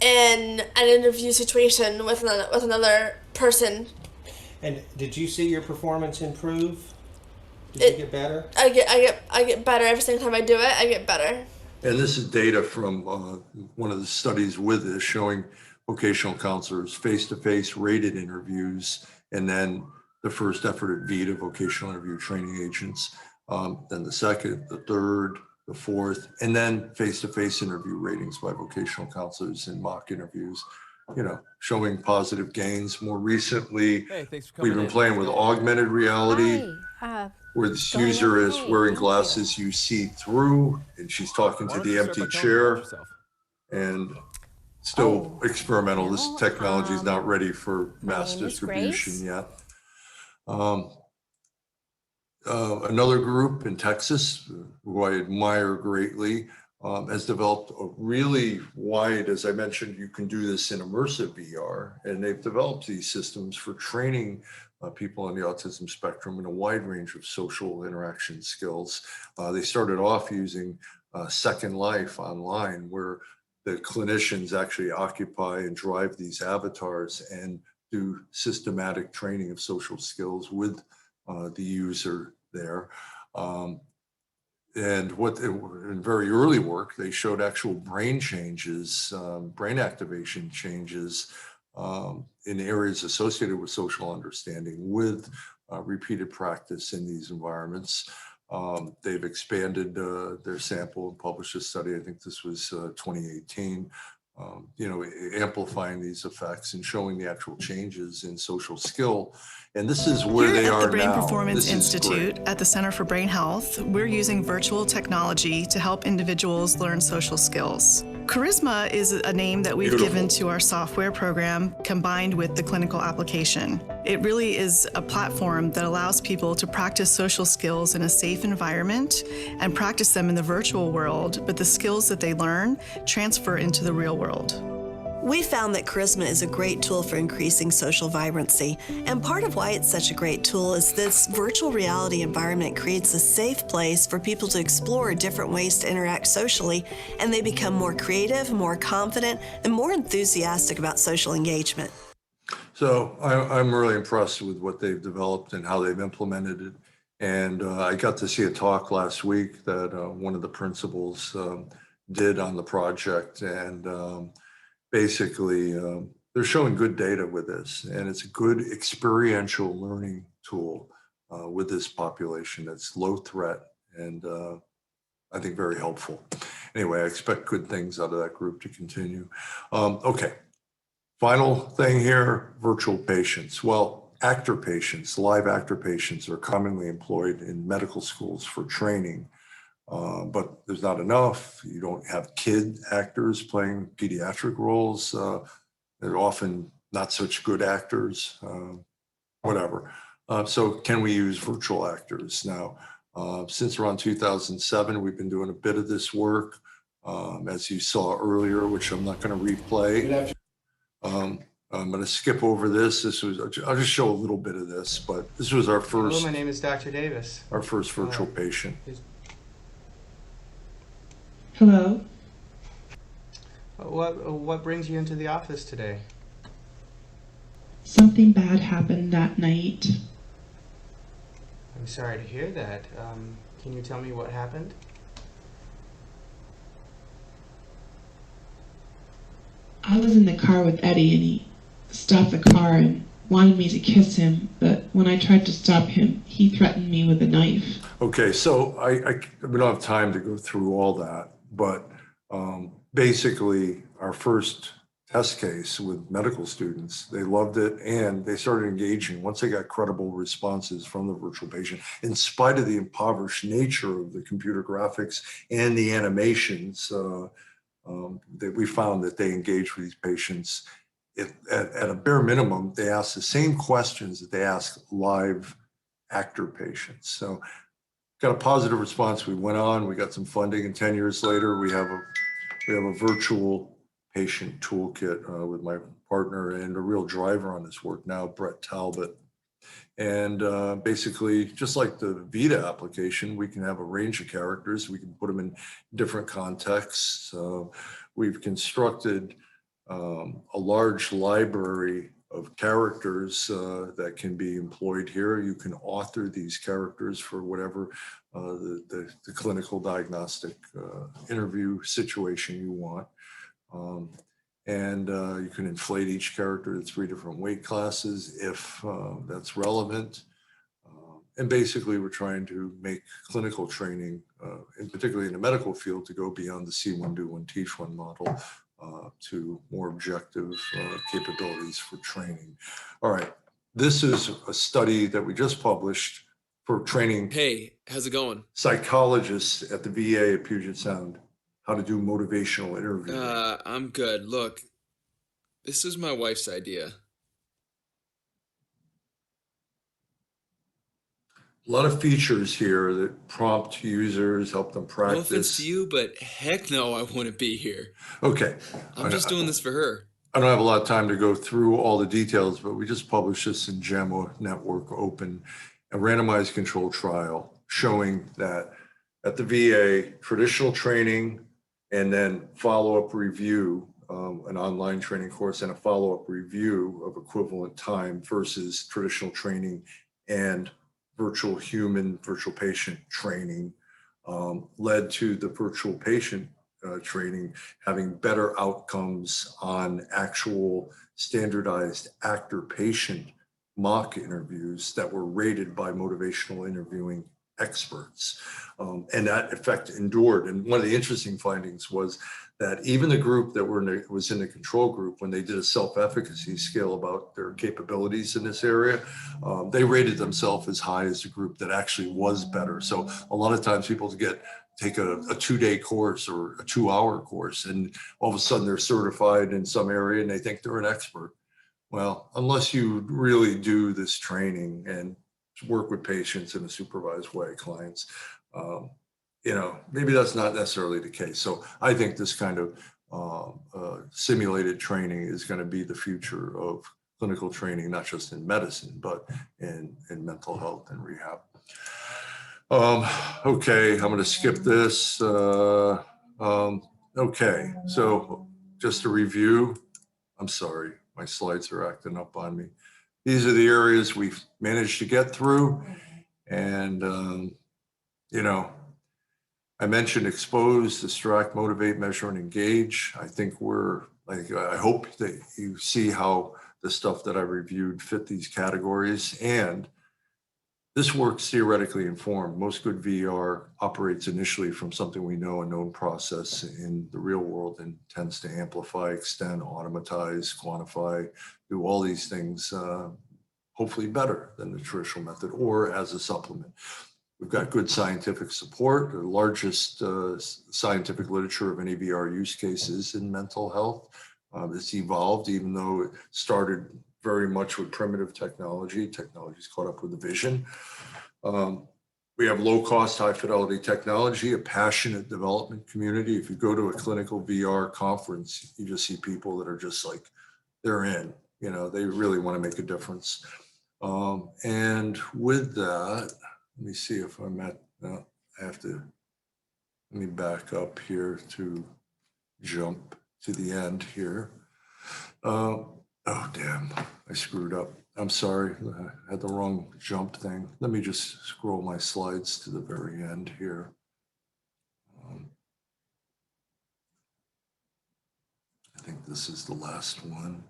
in an interview situation with another person. And did you see your performance improve? Did you get better? I get better every single time I do it. I get better. And this is data from one of the studies with this, showing vocational counselors face-to-face rated interviews, and then the first effort at VITA, vocational interview training agents, then the second, the third, the fourth, and then face-to-face interview ratings by vocational counselors in mock interviews, you know, showing positive gains. More recently, we've been playing with augmented reality, where this user is wearing glasses you see through, and she's talking to the empty chair, and still experimental. This technology is not ready for mass distribution yet. Another group in Texas, who I admire greatly, has developed a really wide, as I mentioned, you can do this in immersive VR, and they've developed these systems for training people on the autism spectrum in a wide range of social interaction skills. They started off using Second Life online, where the clinicians actually occupy and drive these avatars and do systematic training of social skills with the user there. And in very early work, they showed actual brain changes, brain activation changes in areas associated with social understanding with repeated practice in these environments. They've expanded their sample and published a study, I think this was 2018, you know, amplifying these effects and showing the actual changes in social skill. And this is where Here they at are the Brain now. Performance Institute at the Center for Brain Health, we're using virtual technology to help individuals learn social skills. Charisma is a name that we've given to our software program combined with the clinical application. It really is a platform that allows people to practice social skills in a safe environment and practice them in the virtual world, but the skills that they learn transfer into the real world. We found that Charisma is a great tool for increasing social vibrancy, and part of why it's such a great tool is this virtual reality environment creates a safe place for people to explore different ways to interact socially, and they become more creative, more confident, and more enthusiastic about social engagement. So I'm really impressed with what they've developed and how they've implemented it. And I got to see a talk last week that one of the principals did on the project, and basically, they're showing good data with this, and it's a good experiential learning tool with this population. It's low threat and I think very helpful. Anyway, I expect good things out of that group to continue. Okay, final thing here, virtual patients. Well, actor patients, live actor patients are commonly employed in medical schools for training. But there's not enough. You don't have kid actors playing pediatric roles. They're often not such good actors, whatever. So can we use virtual actors? Now, since around 2007, we've been doing a bit of this work, as you saw earlier, which I'm not going to replay. I'm going to skip over this. I'll just show a little bit of this, but this was our first. Hello, my name is Dr. Davis. Our first virtual patient. Hello. What brings you into the office today? Something bad happened that night. I'm sorry to hear that. Can you tell me what happened? I was in the car with Eddie and he stopped the car and wanted me to kiss him, but when I tried to stop him, he threatened me with a knife. Okay, so we don't have time to go through all that, but basically our first test case with medical students, they loved it and they started engaging once they got credible responses from the virtual patient, in spite of the impoverished nature of the computer graphics and the animations. That we found that they engaged with these patients. At a bare minimum, they ask the same questions that they ask live actor patients. So got a positive response. We went on, we got some funding, and 10 years later, we have a virtual patient toolkit with my partner and a real driver on this work now, Brett Talbot. And basically, just like the Vita application, we can have a range of characters. We can put them in different contexts. We've constructed a large library of characters that can be employed here. You can author these characters for whatever the clinical diagnostic interview situation you want. And you can inflate each character to 3 different weight classes if that's relevant. And basically, we're trying to make clinical training, and particularly in the medical field, to go beyond the see one, do one, teach one model to more objective capabilities for training. All right, this is a study that we just published for training. Hey, how's it going? Psychologists at the VA at Puget Sound. How to do motivational interviews. I'm good. Look, this is my wife's idea. A lot of features here that prompt users, help them practice. No offense to you, but heck no, I wouldn't be here. Okay. I'm just doing this for her. I don't have a lot of time to go through all the details, but we just published this in JAMA Network Open, a randomized control trial showing that at the VA, traditional training and then follow-up review, an online training course and a follow-up review of equivalent time versus traditional training and virtual patient training led to the virtual patient training having better outcomes on actual standardized actor-patient mock interviews that were rated by motivational interviewing experts. And that effect endured. And one of the interesting findings was that even the group that was in the control group, when they did a self-efficacy scale about their capabilities in this area, they rated themselves as high as the group that actually was better. So a lot of times people take a 2-day course or a 2-hour course, and all of a sudden they're certified in some area and they think they're an expert. Well, unless you really do this training and work with patients in a supervised way, clients, maybe that's not necessarily the case. So I think this kind of simulated training is going to be the future of clinical training, not just in medicine, but in mental health and rehab. Okay, I'm going to skip this. Okay, so just to review, I'm sorry, my slides are acting up on me. These are the areas we've managed to get through. And, you know, I mentioned expose, distract, motivate, measure, and engage. I think I hope that you see how the stuff that I reviewed fit these categories. And this work's theoretically informed. Most good VR operates initially from something we know, a known process in the real world, and tends to amplify, extend, automatize, quantify, do all these things, hopefully better than the traditional method or as a supplement. We've got good scientific support, the largest scientific literature of any VR use cases in mental health. It's evolved, even though it started very much with primitive technology. Technology's caught up with the vision. We have low cost, high fidelity technology, a passionate development community. If you go to a clinical VR conference, you just see people that are just like, they're in, you know, they really want to make a difference. And with that, let me see if I'm at, no, I have to, let me back up here to jump to the end here. Oh, damn, I screwed up. I'm sorry, I had the wrong jump thing. Let me just scroll my slides to the very end here. I think this is the last one.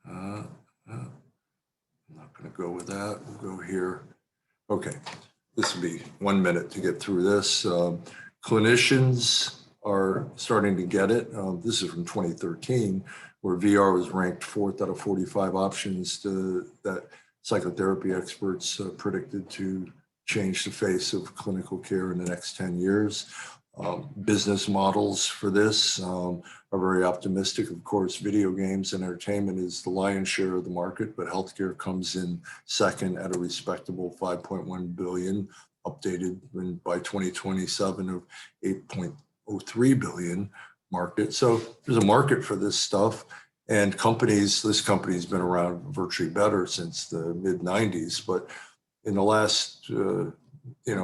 I'm not gonna go with that, we'll go here. Okay, this will be 1 minute to get through this. Clinicians are starting to get it. This is from 2013, where VR was ranked 4th out of 45 options that psychotherapy experts predicted to change the face of clinical care in the next 10 years. Business models for this are very optimistic. Of course, video games and entertainment is the lion's share of the market, but healthcare comes in second at a respectable 5.1 billion, updated by 2027 of 8.03 billion market. So there's a market for this stuff, and this company's been around virtually better since the mid 90s, but in the last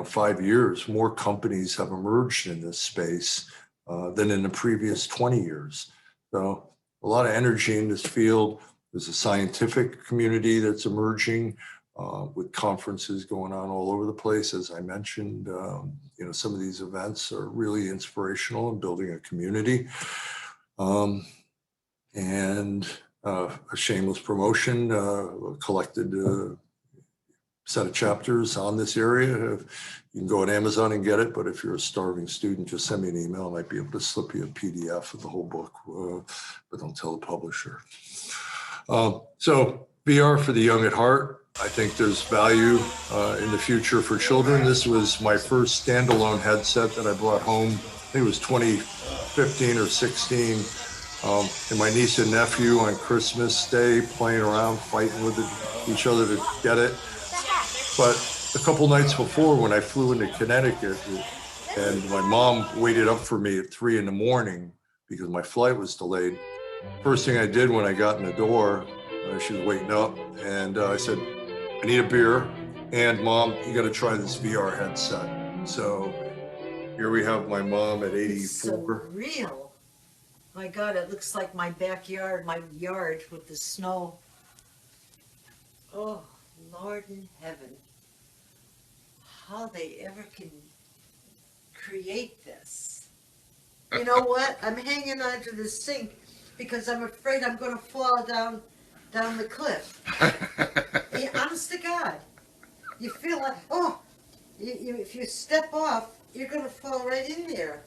5 years, more companies have emerged in this space than in the previous 20 years. So a lot of energy in this field. There's a scientific community that's emerging with conferences going on all over the place. As I mentioned, some of these events are really inspirational in building a community. And a shameless promotion, collected set of chapters on this area. You can go on Amazon and get it, but if you're a starving student, just send me an email. I might be able to slip you a PDF of the whole book, but don't tell the publisher. So VR for the young at heart. I think there's value in the future for children. This was my first standalone headset that I brought home. I think it was 2015 or 16. And my niece and nephew on Christmas Day playing around, fighting with each other to get it. But a couple nights before, when I flew into Connecticut, and my mom waited up for me at 3 in the morning because my flight was delayed. First thing I did when I got in the door, she was waiting up, and I said, I need a beer, and Mom, you got to try this VR headset. So here we have my mom at 84. It's so real. My God, it looks like my backyard, my yard with the snow. Oh, Lord in heaven. How they ever can create this. You know what? I'm hanging onto the sink because I'm afraid I'm going to fall down the cliff. Yeah, honest to God. You feel like, if you step off, you're going to fall right in there.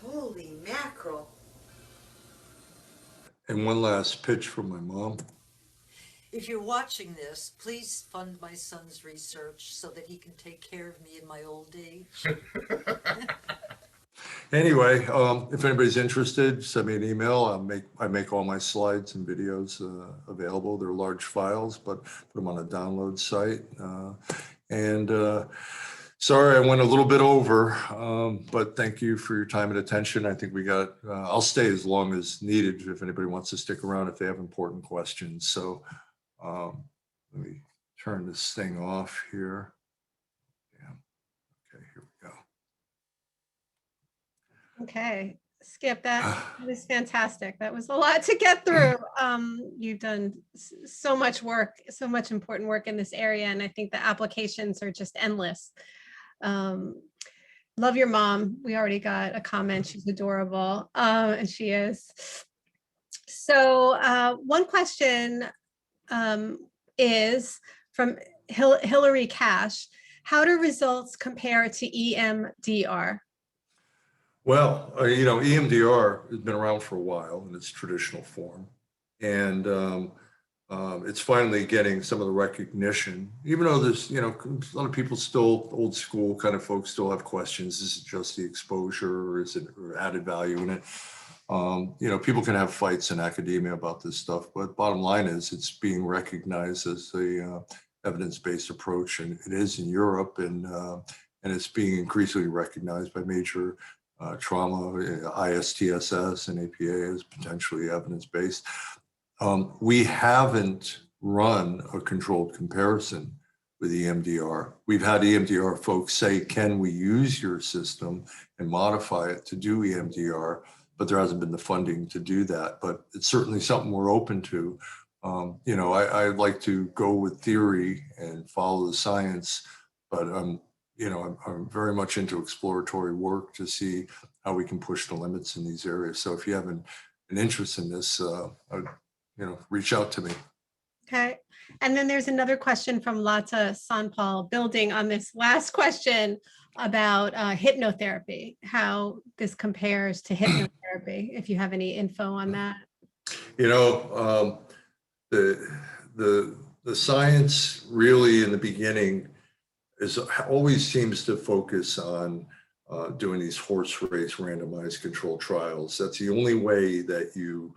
Holy mackerel. And one last pitch from my mom. If you're watching this, please fund my son's research so that he can take care of me in my old age. Anyway, if anybody's interested, send me an email. I make all my slides and videos available. They're large files, but put them on a download site. Sorry, I went a little bit over, but thank you for your time and attention. I think we got, I'll stay as long as needed if anybody wants to stick around if they have important questions. So let me turn this thing off here. Yeah. Okay, here we go. Okay, Skip, that was fantastic. That was a lot to get through. You've done so much work, so much important work in this area, and I think the applications are just endless. Love your mom. We already got a comment. She's adorable, and she is. So one question is from Hillary Cash. How do results compare to EMDR? Well, you know, EMDR has been around for a while in its traditional form, and it's finally getting some of the recognition, even though there's, you know, a lot of people still, old school kind of folks still have questions. Is it just the exposure or is it added value in it? You know, people can have fights in academia about this stuff, but bottom line is it's being recognized as a evidence-based approach, and it is in Europe, and it's being increasingly recognized by major trauma, ISTSS and APA as potentially evidence-based. We haven't run a controlled comparison with EMDR. We've had EMDR folks say, can we use your system and modify it to do EMDR? But there hasn't been the funding to do that. But it's certainly something we're open to. You know, I like to go with theory and follow the science, but you know, I'm very much into exploratory work to see how we can push the limits in these areas. So if you have an interest in this, you know, reach out to me. Okay. And then there's another question from Lata Sanpal, building on this last question about hypnotherapy, how this compares to hypnotherapy, if you have any info on that. You know, the science really in the beginning always seems to focus on doing these horse race randomized controlled trials. That's the only way that you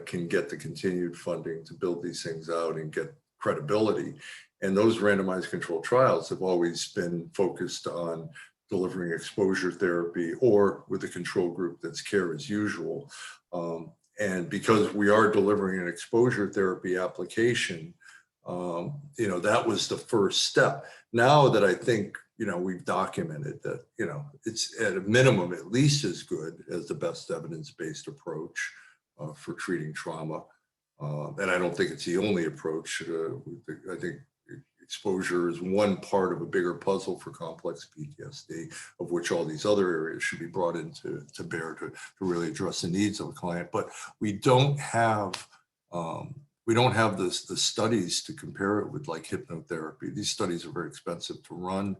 can get the continued funding to build these things out and get credibility. And those randomized controlled trials have always been focused on delivering exposure therapy or with a control group that's care as usual. And because we are delivering an exposure therapy application, you know, that was the first step. Now that I think, you know, we've documented that, you know, it's at a minimum at least as good as the best evidence-based approach for treating trauma. And I don't think it's the only approach. I think exposure is one part of a bigger puzzle for complex PTSD, of which all these other areas should be brought into to bear to really address the needs of a client. But we don't have the studies to compare it with, like hypnotherapy. These studies are very expensive to run.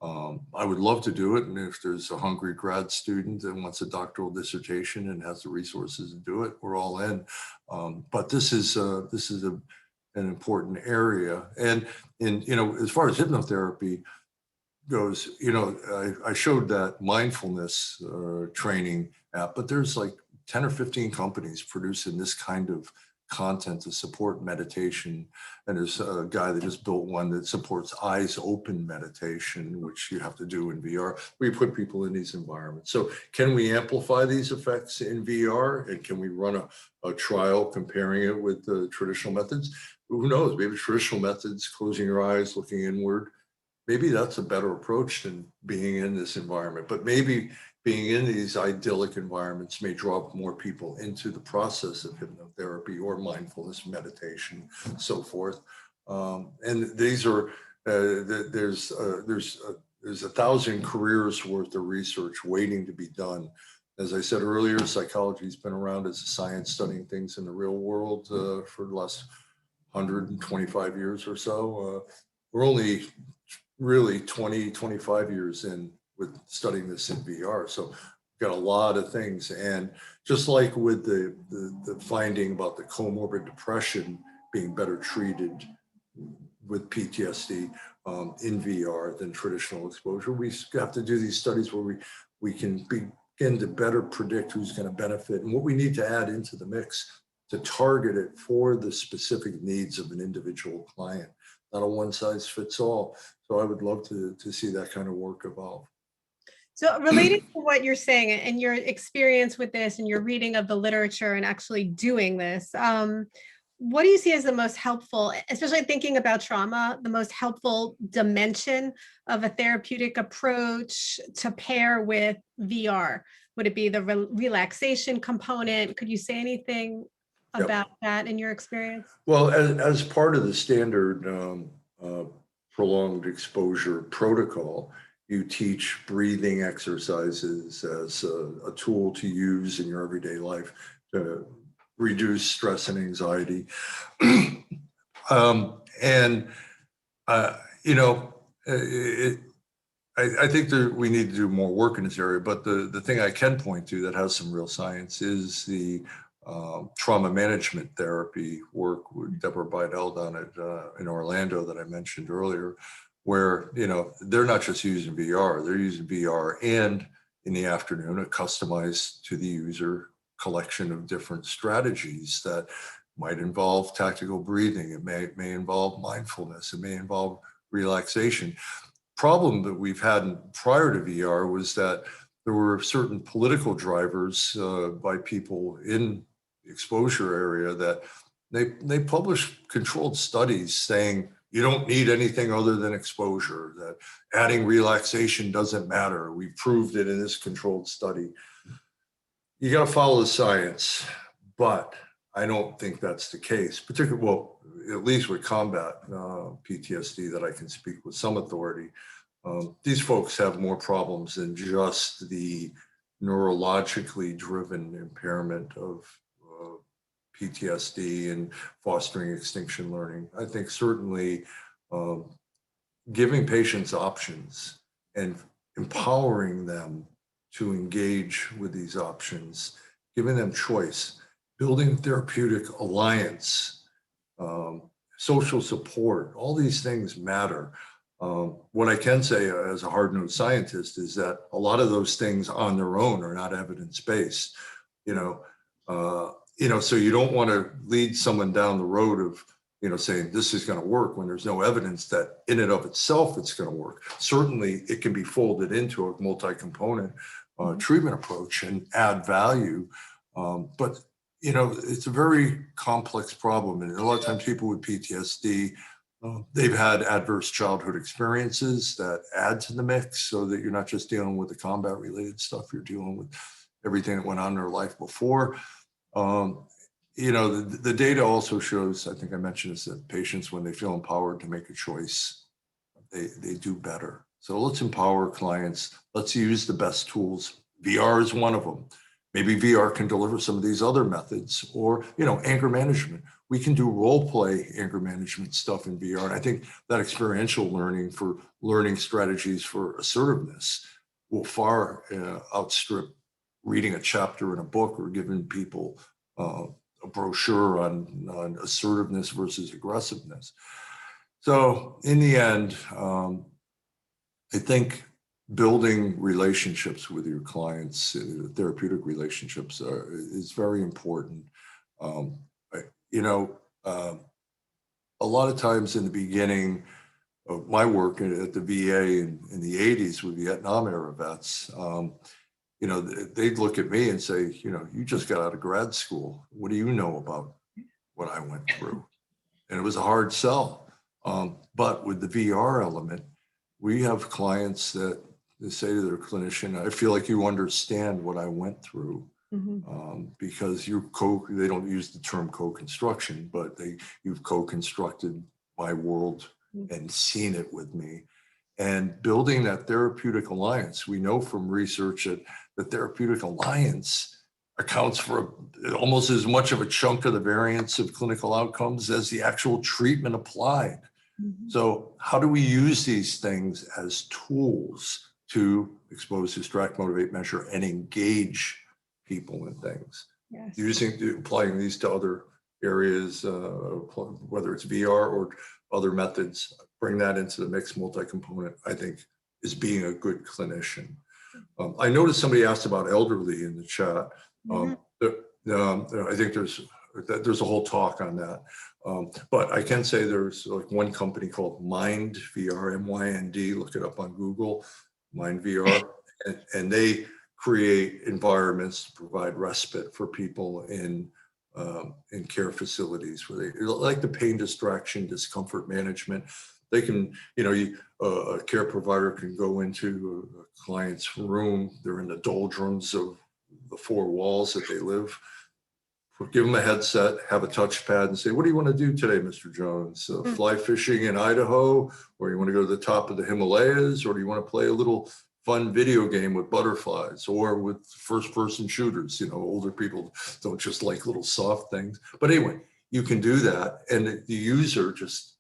I would love to do it, and if there's a hungry grad student that wants a doctoral dissertation and has the resources to do it, we're all in. But this is an important area. And you know, as far as hypnotherapy goes, you know, I showed that mindfulness training app, but there's like 10 or 15 companies producing this kind of content to support meditation. And there's a guy that just built one that supports eyes open meditation, which you have to do in VR. We put people in these environments. So can we amplify these effects in VR? And can we run a trial comparing it with the traditional methods? Who knows? Maybe traditional methods, closing your eyes, looking inward, maybe that's a better approach than being in this environment. But maybe being in these idyllic environments may draw more people into the process of hypnotherapy or mindfulness meditation, so forth. And these are there's 1,000 careers worth of research waiting to be done. As I said earlier, psychology has been around as a science studying things in the real world for the last 125 years or so. We're only really 20, 25 years in with studying this in VR. So we've got a lot of things. And just like with the finding about the comorbid depression being better treated with PTSD in VR than traditional exposure, we have to do these studies where we can begin to better predict who's going to benefit and what we need to add into the mix to target it for the specific needs of an individual client. not a one size fits all. So I would love to see that kind of work evolve. So related to what you're saying and your experience with this and your reading of the literature and actually doing this, what do you see as the most helpful, especially thinking about trauma, the most helpful dimension of a therapeutic approach to pair with VR? Would it be the relaxation component? Could you say anything about that in your experience? Well, as part of the standard prolonged exposure protocol, you teach breathing exercises as a tool to use in your everyday life to reduce stress and anxiety. I think that we need to do more work in this area, but the thing I can point to that has some real science is the trauma management therapy work with Deborah Bidell down at in Orlando that I mentioned earlier, where they're not just using VR, they're using VR and in the afternoon a customized to the user collection of different strategies that might involve tactical breathing, it may involve mindfulness, it may involve relaxation. Problem that we've had prior to VR was that there were certain political drivers by people in the exposure area that they published controlled studies saying you don't need anything other than exposure, that adding relaxation doesn't matter. We proved it in this controlled study. You got to follow the science, but I don't think that's the case, particularly, well, at least with combat PTSD that I can speak with some authority. These folks have more problems than just the neurologically driven impairment of PTSD and fostering extinction learning. I think certainly giving patients options and empowering them to engage with these options, giving them choice, building therapeutic alliance, social support, all these things matter. What I can say as a hard-nosed scientist is that a lot of those things on their own are not evidence-based, so you don't want to lead someone down the road of, saying this is going to work when there's no evidence that in and of itself it's going to work. Certainly it can be folded into a multi-component treatment approach and add value. But, it's a very complex problem. And a lot of times people with PTSD, they've had adverse childhood experiences that add to the mix so that you're not just dealing with the combat related stuff, you're dealing with everything that went on in their life before. The data also shows, I think I mentioned this, that patients, when they feel empowered to make a choice, they do better. So let's empower clients. Let's use the best tools. VR is one of them. Maybe VR can deliver some of these other methods, or, anger management. We can do role play anger management stuff in VR. And I think that experiential learning for learning strategies for assertiveness will far outstrip reading a chapter in a book or giving people a brochure on assertiveness versus aggressiveness. So in the end, I think building relationships with your clients, therapeutic relationships, is very important. A lot of times in the beginning of my work at the VA in the 80s with Vietnam era vets, they'd look at me and say, you just got out of grad school. What do you know about what I went through? And it was a hard sell. But with the VR element, we have clients that they say to their clinician, I feel like you understand what I went through. Because they don't use the term co-construction, but you've co-constructed my world and seen it with me. And building that therapeutic alliance, we know from research that the therapeutic alliance accounts for almost as much of a chunk of the variance of clinical outcomes as the actual treatment applied. So how do we use these things as tools to expose, distract, motivate, measure, and engage people in things? Yes. Applying these to other areas, whether it's VR or other methods, bring that into the mix, multi-component, I think, is being a good clinician. I noticed somebody asked about elderly in the chat. I think there's there's a whole talk on that. But I can say there's like one company called Mind VR, MYND, look it up on Google, Mind VR, and they create environments to provide respite for people in care facilities where they like the pain distraction, discomfort management. They can, a care provider can go into a client's room. They're in the doldrums of the four walls that they live. Give them a headset, have a touchpad, and say, "What do you want to do today, Mr. Jones? Fly fishing in Idaho, or you want to go to the top of the Himalayas, or do you want to play a little fun video game with butterflies or with first-person shooters?" Older people don't just like little soft things. But anyway, you can do that, and the user just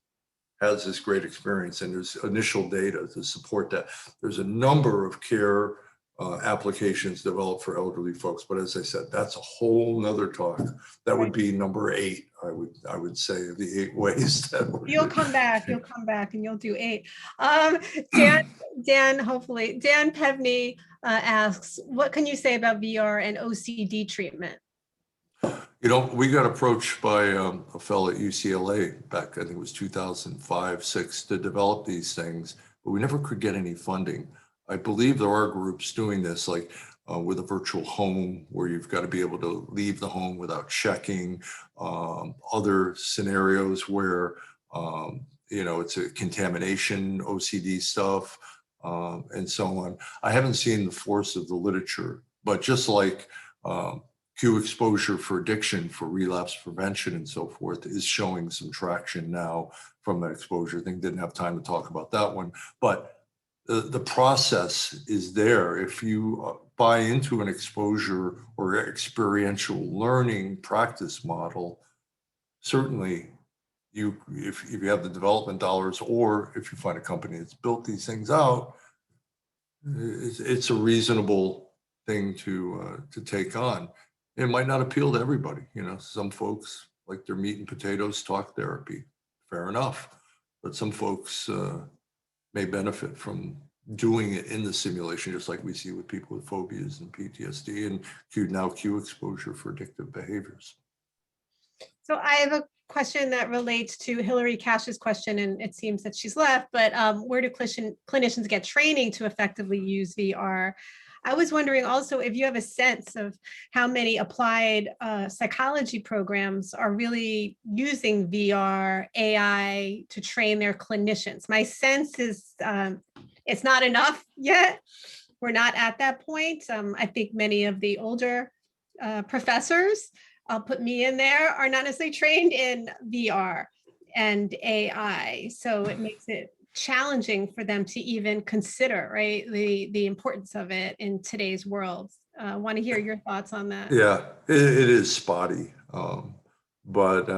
has this great experience, and there's initial data to support that. There's a number of care applications developed for elderly folks, but as I said, that's a whole nother talk. That would be number 8, I would say, of the 8 ways that you'll come back and you'll do 8. Dan Pevney asks, what can you say about VR and OCD treatment? We got approached by a fellow at UCLA back, I think it was 2005-06, to develop these things, but we never could get any funding. I believe there are groups doing this, like with a virtual home, where you've got to be able to leave the home without checking, other scenarios where, it's a contamination, OCD stuff, and so on. I haven't seen the force of the literature, but just like Q exposure for addiction, for relapse prevention and so forth, is showing some traction now from that exposure thing. Didn't have time to talk about that one, but the process is there. If you buy into an exposure or experiential learning practice model, certainly if you have the development dollars, or if you find a company that's built these things out, it's a reasonable thing to take on. It might not appeal to everybody. Some folks like their meat and potatoes talk therapy, fair enough, but some folks may benefit from doing it in the simulation, just like we see with people with phobias and PTSD and Q exposure for addictive behaviors. So I have a question that relates to Hillary Cash's question, and it seems that she's left, but where do clinicians get training to effectively use VR? I was wondering also if you have a sense of how many applied psychology programs are really using VR, AI to train their clinicians. My sense is it's not enough yet. We're not at that point. I think many of the older professors, I'll put me in there, are not necessarily trained in VR and AI. So it makes it challenging for them to even consider, right, the importance of it in today's world. I want to hear your thoughts on that. Yeah, it is spotty, but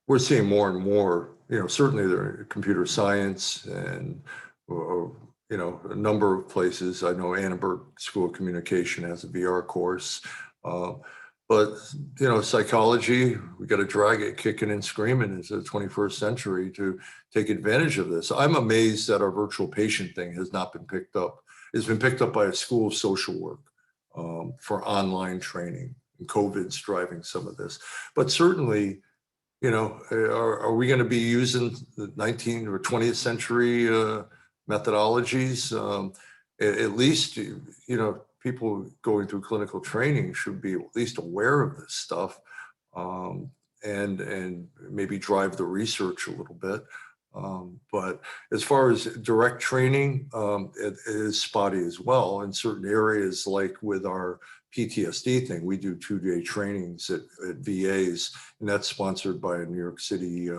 we're seeing more and more. Certainly there are computer science and a number of places. I know Annenberg School of Communication has a VR course. But, psychology, we got to drag it kicking and screaming into the 21st century to take advantage of this. I'm amazed that our virtual patient thing has not been picked up. It's been picked up by a school of social work for online training, and COVID's driving some of this. But certainly, are we going to be using the 19th or 20th century methodologies? At least, people going through clinical training should be at least aware of this stuff, and maybe drive the research a little bit. But as far as direct training, it is spotty as well. In certain areas, like with our PTSD thing, we do 2-day trainings at VAs, and that's sponsored by a New York City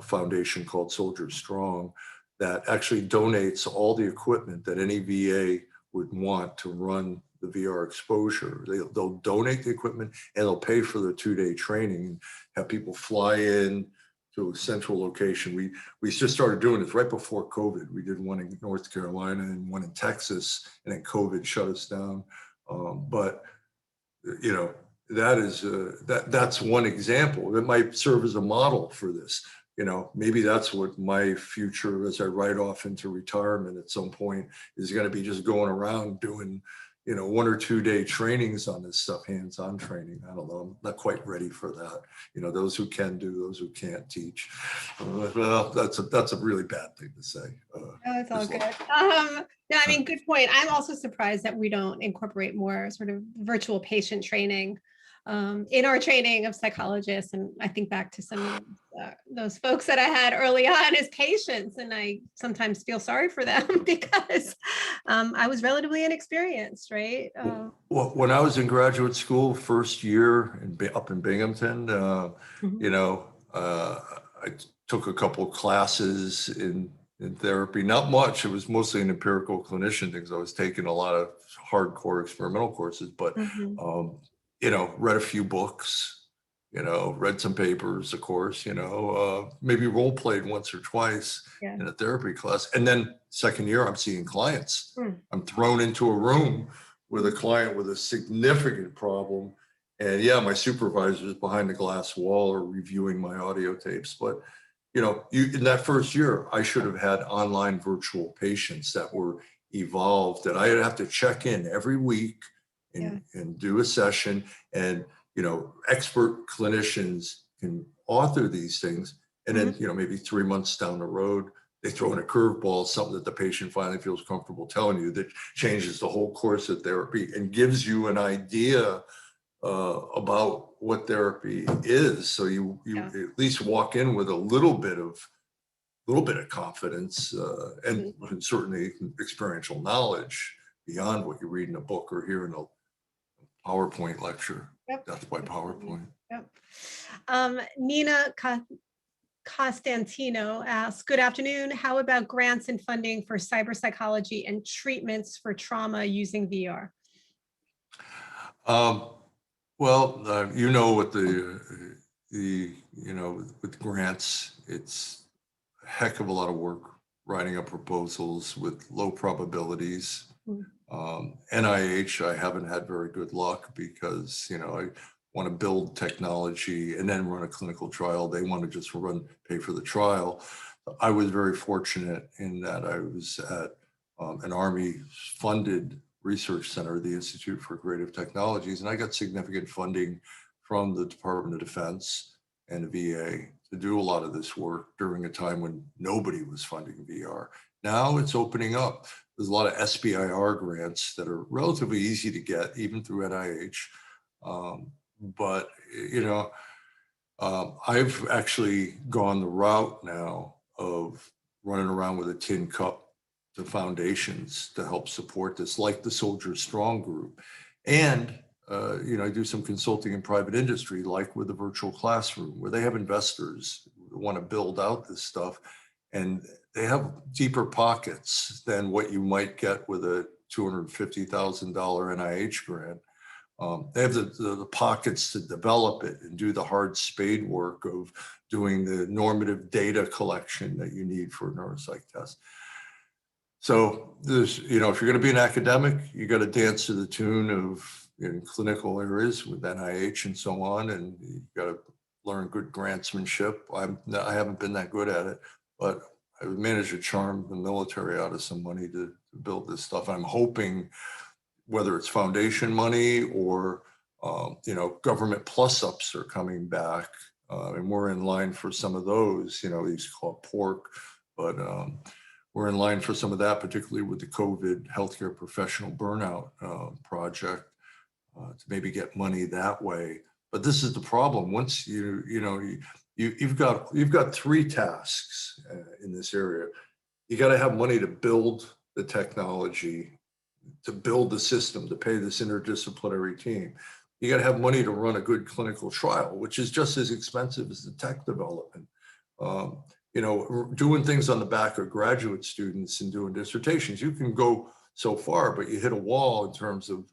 foundation called Soldiers Strong, that actually donates all the equipment that any VA would want to run the VR exposure. They'll donate the equipment, and they'll pay for the 2-day training, have people fly in to a central location. We just started doing this right before COVID. We did one in North Carolina and one in Texas, and then COVID shut us down. But that's one example. It might serve as a model for this. Maybe that's what my future, as I ride off into retirement at some point, is going to be just going around doing, 1 or 2 day trainings on this stuff, hands-on training. I don't know, I'm not quite ready for that. Those who can do, those who can't teach. Well, that's a really bad thing to say. Oh, it's all as good. well. No, I mean, good point. I'm also surprised that we don't incorporate more sort of virtual patient training in our training of psychologists. And I think back to some of those folks that I had early on as patients, and I sometimes feel sorry for them because I was relatively inexperienced, right? Well, when I was in graduate school, first year up in Binghamton, I took a couple of classes in therapy, not much. It was mostly an empirical clinician things. I was taking a lot of hardcore experimental courses, but read a few books, read some papers, of course, maybe role played once or twice in a therapy class. And then second year, I'm seeing clients. I'm thrown into a room with a client with a significant problem. And yeah, my supervisor is behind the glass wall or reviewing my audio tapes. But, in that first year, I should have had online virtual patients that were evolved, that I'd have to check in every week and do a session. And, expert clinicians can author these things. And then, maybe 3 months down the road, they throw in a curveball, something that the patient finally feels comfortable telling you that changes the whole course of therapy and gives you an idea about what therapy is. So you at least walk in with a little bit of confidence and certainly experiential knowledge beyond what you read in a book or hear in a PowerPoint lecture. That's by PowerPoint. Nina Costantino asks, good afternoon. How about grants and funding for cyberpsychology and treatments for trauma using VR? Well, with with grants, it's a heck of a lot of work writing up proposals with low probabilities. NIH, I haven't had very good luck because, I want to build technology and then run a clinical trial. They want to just pay for the trial. I was very fortunate in that I was at an Army-funded research center, the Institute for Creative Technologies, and I got significant funding from the Department of Defense and the VA to do a lot of this work during a time when nobody was funding VR. Now it's opening up. There's a lot of SBIR grants that are relatively easy to get, even through NIH. But I've actually gone the route now of running around with a tin cup to foundations to help support this, like the Soldiers Strong group. And, I do some consulting in private industry, like with the virtual classroom, where they have investors who want to build out this stuff. And they have deeper pockets than what you might get with a $250,000 NIH grant. They have the pockets to develop it and do the hard spade work of doing the normative data collection that you need for a neuropsych test. So there's, if you're going to be an academic, you got to dance to the tune of in clinical areas with NIH and so on, and you got to learn good grantsmanship. I haven't been that good at it, but I've managed to charm the military out of some money to build this stuff. I'm hoping, whether it's foundation money or government plus-ups are coming back, and we're in line for some of those. These called pork, but we're in line for some of that, particularly with the COVID healthcare professional burnout project, to maybe get money that way. But this is the problem. Once you've got three tasks in this area. You got to have money to build the technology, to build the system, to pay this interdisciplinary team. You got to have money to run a good clinical trial, which is just as expensive as the tech development. Doing things on the back of graduate students and doing dissertations, you can go so far, but you hit a wall in terms of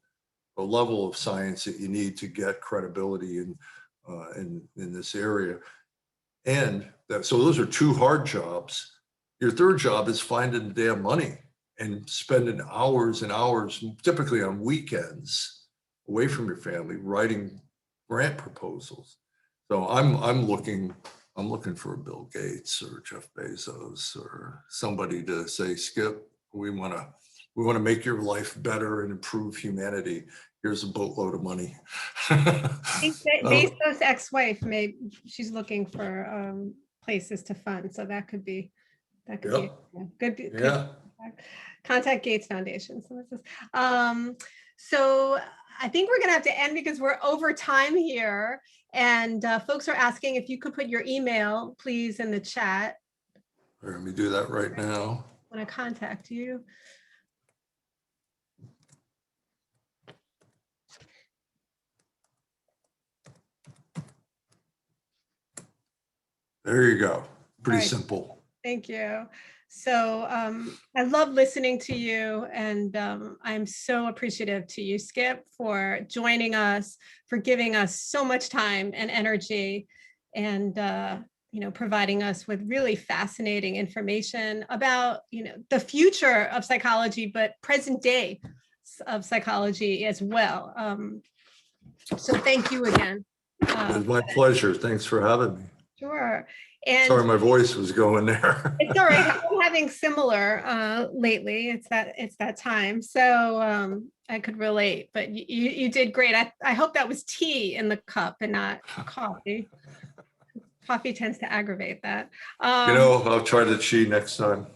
the level of science that you need to get credibility in this area. And so those are two hard jobs. Your third job is finding the damn money and spending hours and hours, typically on weekends, away from your family, writing grant proposals. So I'm looking for a Bill Gates or Jeff Bezos or somebody to say, Skip, we want we want to make your life better and improve humanity. Here's a boatload of money. Bezos' ex-wife, maybe she's looking for places to fund, so that could be be good. Yeah. Contact Gates Foundation. So I think we're gonna have to end because we're over time here, and folks are asking if you could put your email, please, in the chat. Let me do that right now. When I contact you. There you go. Pretty Right. simple. Thank you. So I love listening to you, and I'm so appreciative to you, Skip, for joining us, for giving us so much time and energy, and providing us with really fascinating information about the future of psychology, but present day of psychology as well. So thank you again. It's my pleasure. Thanks for having me. Sure. And sorry, my voice was going there. It's all right. I'm having similar lately. It's that time. So I could relate, but you did great. I hope that was tea in the cup and not coffee. Coffee tends to aggravate that. I'll try the tea next time.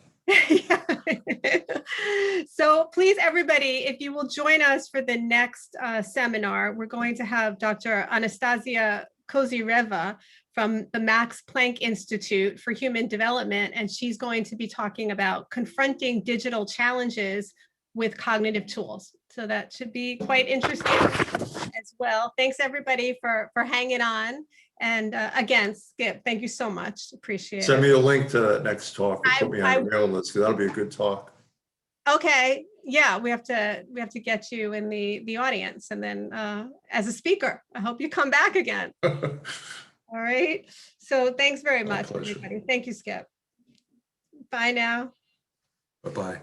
So please, everybody, if you will join us for the next seminar, we're going to have Dr. Anastasia Kozyreva from the Max Planck Institute for Human Development, and she's going to be talking about confronting digital challenges with cognitive tools. So that should be quite interesting as well. Thanks everybody for hanging on. And again, Skip, thank you so much. Appreciate it. Send me a link to that next talk and put me on the mailing list, because that'll be a good talk. Okay. Yeah, we have to get you in the audience, and then as a speaker. I hope you come back again. All right. So thanks very much, everybody. Thank you, Skip. Bye now. Bye-bye.